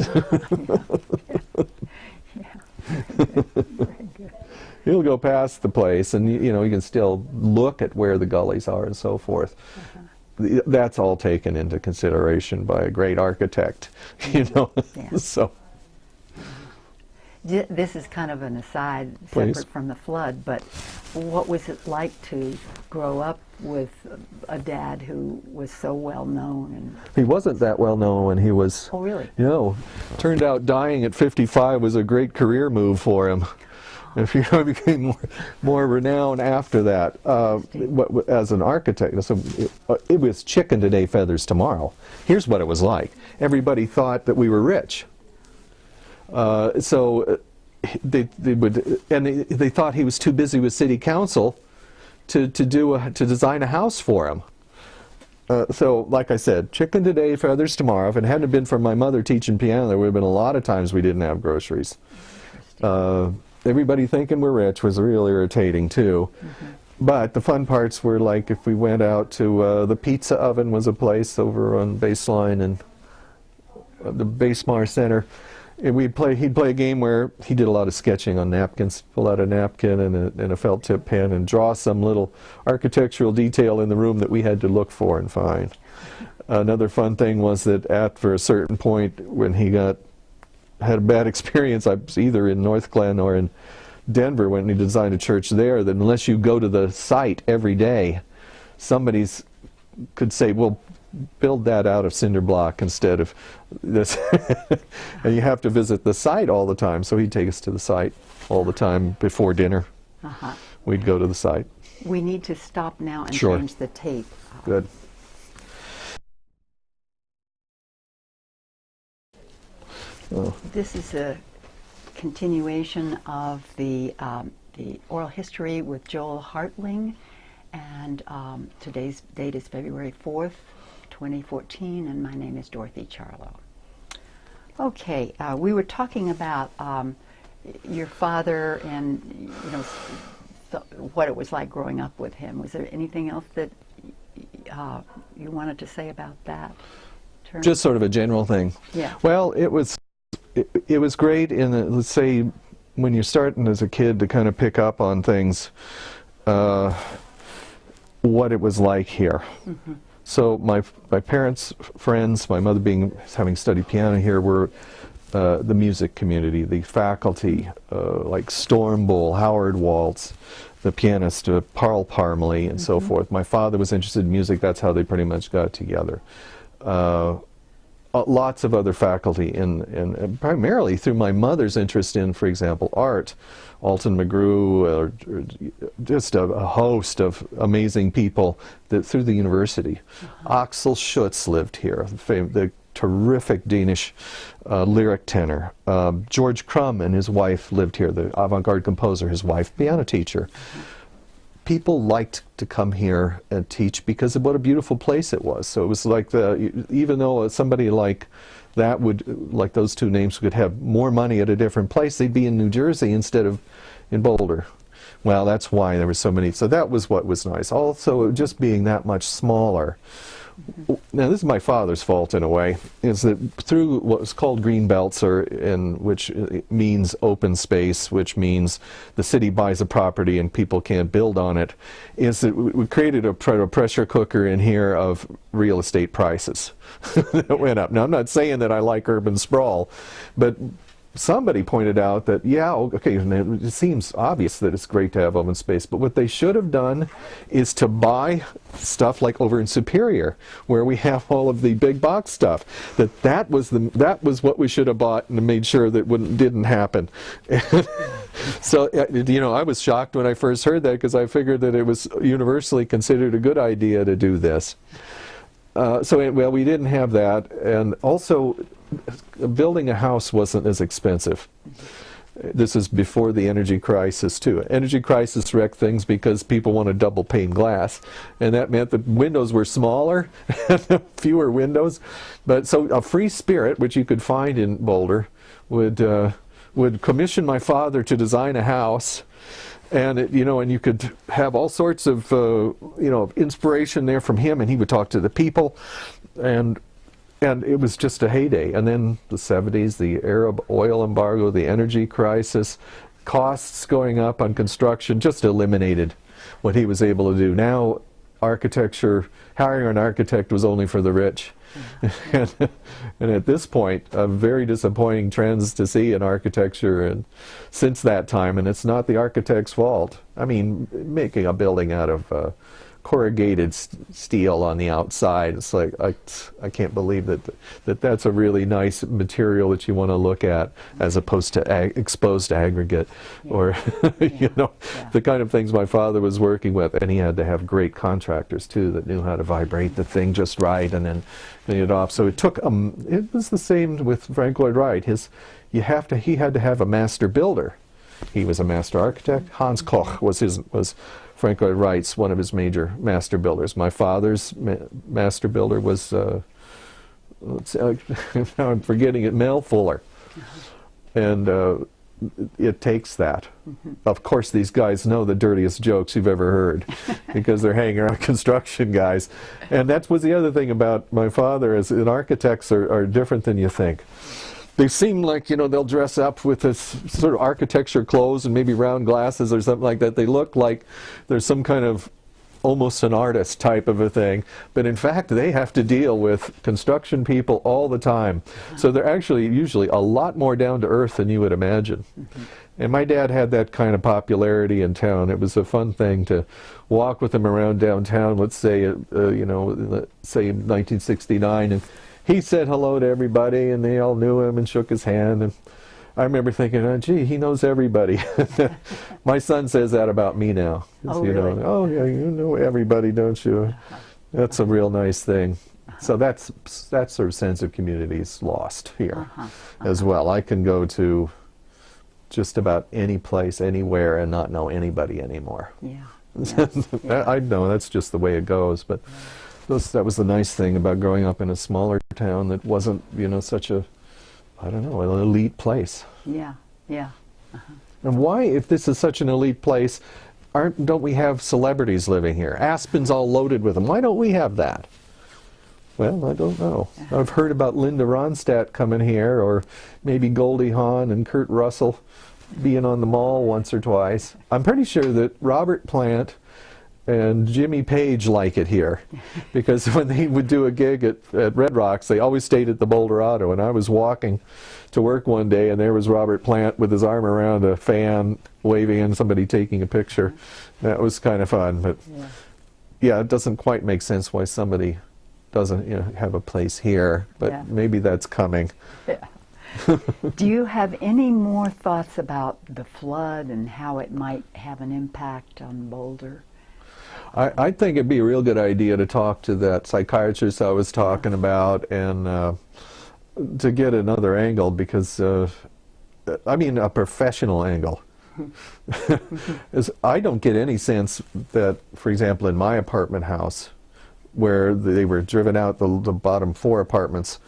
He'll go past the place, and you can still look at where the gullies are and so forth. that's all taken into consideration by a great architect, you know. Yeah. So This is kind of an aside, Please. separate from the flood, but what was it like to grow up with a dad who was so well known? And he wasn't that well known when he was. oh, really? You know, turned out dying at 55 was a great career move for him. If he became more renowned after that as an architect. So it was chicken today, feathers tomorrow. Here's what it was like. Everybody thought that we were rich. So they thought he was too busy with city council to design a house for him. So, like I said, chicken today, feathers tomorrow. If it hadn't been for my mother teaching piano, there would have been a lot of times we didn't have groceries. Everybody thinking we're rich was real irritating too. But the fun parts were like if we went out to the Pizza Oven was a place over on Baseline and the Basemar Center. And he'd play a game where he did a lot of sketching on napkins, pull out a napkin and a felt tip pen and draw some little architectural detail in the room that we had to look for and find. Another fun thing was that after a certain point when he had a bad experience, I was either in North Glen or in Denver when he designed a church there, that unless you go to the site every day, somebody's could say, well, build that out of cinder block instead of this. And you have to visit the site all the time. So he'd take us to the site all the time before dinner. We'd go to the site. We need to stop now and Sure. change the tape. Good. Oh. This is a continuation of the oral history with Joel Haertling, and today's date is February 4th, 2014, and my name is Dorothy Charlo. Okay, we were talking about your father and what it was like growing up with him. Was there anything else that you wanted to say about that? Just sort of a general thing. Yeah. Well, it was great in let's say when you're starting as a kid to kind of pick up on things, what it was like here. So my parents' friends, my mother having studied piano here, were the music community, the faculty, like Storm Bull, Howard Waltz, the pianist Parl Parmalee, and so forth. My father was interested in music. That's how they pretty much got together. Lots of other faculty, and primarily through my mother's interest in, for example, art. Alton McGrew, or just a host of amazing people through the university. Axel Schutz lived here, the terrific Danish lyric tenor. George Crumb and his wife lived here, the avant-garde composer, his wife, piano teacher. People liked to come here and teach because of what a beautiful place it was. So it was like even though somebody like that like those two names could have more money at a different place, they'd be in New Jersey instead of in Boulder. Well, that's why there were so many. So that was what was nice. Also, just being that much smaller. Now, this is my father's fault in a way, is that through what was called green belts, which means open space, which means the city buys a property and people can't build on it, is that we created a pressure cooker in here of real estate prices that went up. Now, I'm not saying that I like urban sprawl, but somebody pointed out that, yeah, okay, it seems obvious that it's great to have open space, but what they should have done is to buy stuff like over in Superior, where we have all of the big box stuff. That was what we should have bought and made sure that didn't happen. So, I was shocked when I first heard that, because I figured that it was universally considered a good idea to do this. Well, we didn't have that, and also building a house wasn't as expensive. This is before the energy crisis too. Energy crisis wrecked things because people wanted double pane glass, and that meant the windows were smaller, fewer windows. But so a free spirit, which you could find in Boulder, would commission my father to design a house. And and you could have all sorts of inspiration there from him, and he would talk to the people, and it was just a heyday. And then the 70s, the Arab oil embargo, the energy crisis, costs going up on construction just eliminated what he was able to do. Now, architecture, hiring an architect was only for the rich. And at this point, very disappointing trends to see in architecture and since that time, and it's not the architect's fault. I mean, making a building out of corrugated steel on the outside, it's like, I can't believe that's a really nice material that you want to look at as opposed to exposed aggregate or you know, the kind of things my father was working with. And he had to have great contractors too that knew how to vibrate the thing just right and then clean it off. So it took it was the same with Frank Lloyd Wright. He had to have a master builder. He was a master architect. Hans Koch was Frank Lloyd Wright's one of his major master builders. My father's master builder was, now I'm forgetting it, Mel Fuller. And it takes that. Of course, these guys know the dirtiest jokes you've ever heard because they're hanging around construction guys. And that was the other thing about my father, is that architects are different than you think. They seem like, you know, they'll dress up with this sort of architecture clothes and maybe round glasses or something like that. They look like there's some kind of almost an artist type of a thing. But in fact, they have to deal with construction people all the time. So they're actually usually a lot more down to earth than you would imagine. And my dad had that kind of popularity in town. It was a fun thing to walk with him around downtown, let's say, you know, say in 1969. And he said hello to everybody, and they all knew him and shook his hand. And I remember thinking, oh, gee, he knows everybody. My son says that about me now. Oh, you really? know, oh, yeah, you know everybody, don't you? That's a real nice thing. So that sort of sense of community is lost here as well. I can go to just about any place, anywhere, and not know anybody anymore. I know that's just the way it goes, but that was the nice thing about growing up in a smaller town that wasn't, you know, such a, I don't know, an elite place. And why, if this is such an elite place, don't we have celebrities living here? Aspen's all loaded with them. Why don't we have that? Well, I don't know. I've heard about Linda Ronstadt coming here, or maybe Goldie Hawn and Kurt Russell being on the mall once or twice. I'm pretty sure that Robert Plant and Jimmy Page like it here, because when they would do a gig at Red Rocks, they always stayed at the Boulder Auto. And I was walking to work one day, and there was Robert Plant with his arm around a fan, waving, and somebody taking a picture. That was kind of fun, but yeah, it doesn't quite make sense why somebody doesn't, you know, have a place here, but maybe that's coming. Do you have any more thoughts about the flood and how it might have an impact on Boulder? I think it'd be a real good idea to talk to that psychiatrist I was talking about, and to get another angle, because I mean a professional angle. I don't get any sense that, for example, in my apartment house, where they were driven out the bottom 4 apartments,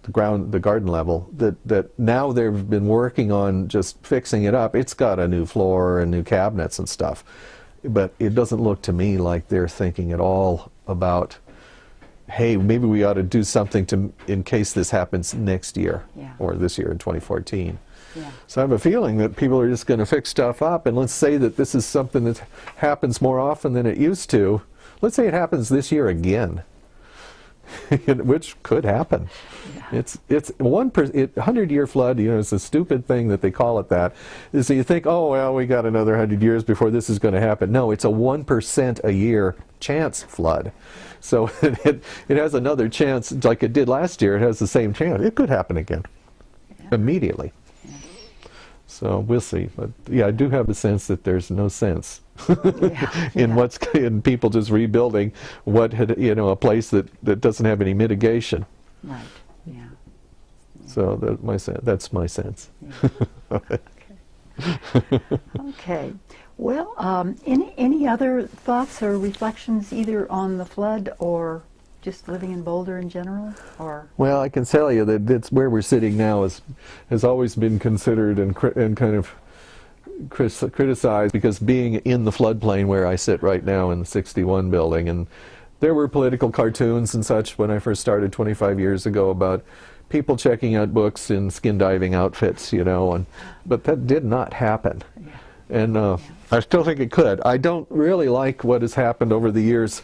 the garden level, that now they've been working on just fixing it up. It's got a new floor and new cabinets and stuff. But it doesn't look to me like they're thinking at all about, hey, maybe we ought to do something in case this happens next year or this year in 2014. So I have a feeling that people are just going to fix stuff up, and let's say that this is something that happens more often than it used to. Let's say it happens this year again, which could happen. It's 100-year flood. You know, it's a stupid thing that they call it that. So you think, oh well, we got another 100 years before this is going to happen. No, it's a 1% a year chance flood. So it has another chance, like it did last year. It has the same chance. It could happen again immediately. So we'll see. But yeah, I do have a sense that there's no sense in people just rebuilding a place that doesn't have any mitigation. Right. Yeah. So that's my sense. Okay. Well, any other thoughts or reflections either on the flood or just living in Boulder in general, or? Well, I can tell you that it's where we're sitting now has always been considered and kind of criticized, because being in the floodplain where I sit right now in the 61 building, and there were political cartoons and such when I first started 25 years ago about people checking out books in skin diving outfits, you know, but that did not happen. And I still think it could. I don't really like what has happened over the years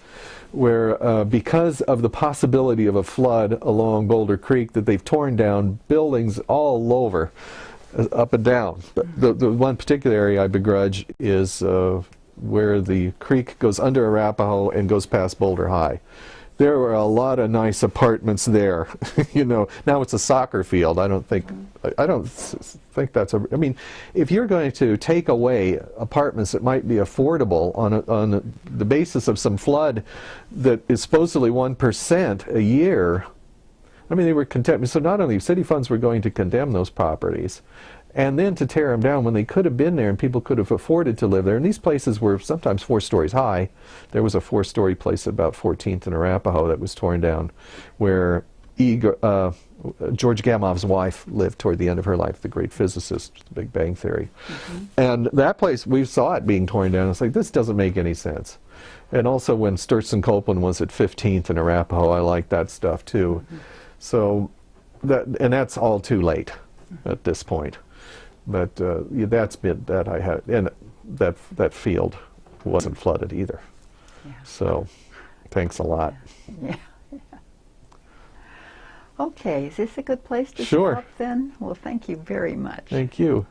where because of the possibility of a flood along Boulder Creek that they've torn down buildings all over, up and down. But the one particular area I begrudge is where the creek goes under Arapahoe and goes past Boulder High. There were a lot of nice apartments there. You know, now it's a soccer field. I don't think that's a. I mean, if you're going to take away apartments that might be affordable on the basis of some flood that is supposedly 1% a year, I mean, they were condemned. So not only city funds were going to condemn those properties, and then to tear them down when they could have been there and people could have afforded to live there. And these places were sometimes 4 stories high. There was a 4-story place at about 14th and Arapahoe that was torn down, where George Gamown's wife lived toward the end of her life, the great physicist, the Big Bang Theory. And that place, we saw it being torn down. It's like, this doesn't make any sense. And also when Sturtson Copeland was at 15th and Arapahoe, I liked that stuff too. So, that's all too late at this point. But yeah, that's been that I had, and that field wasn't flooded either. Yeah. So, thanks a lot. Yeah. Okay, is this a good place to Sure. stop then? Well, thank you very much. Thank you.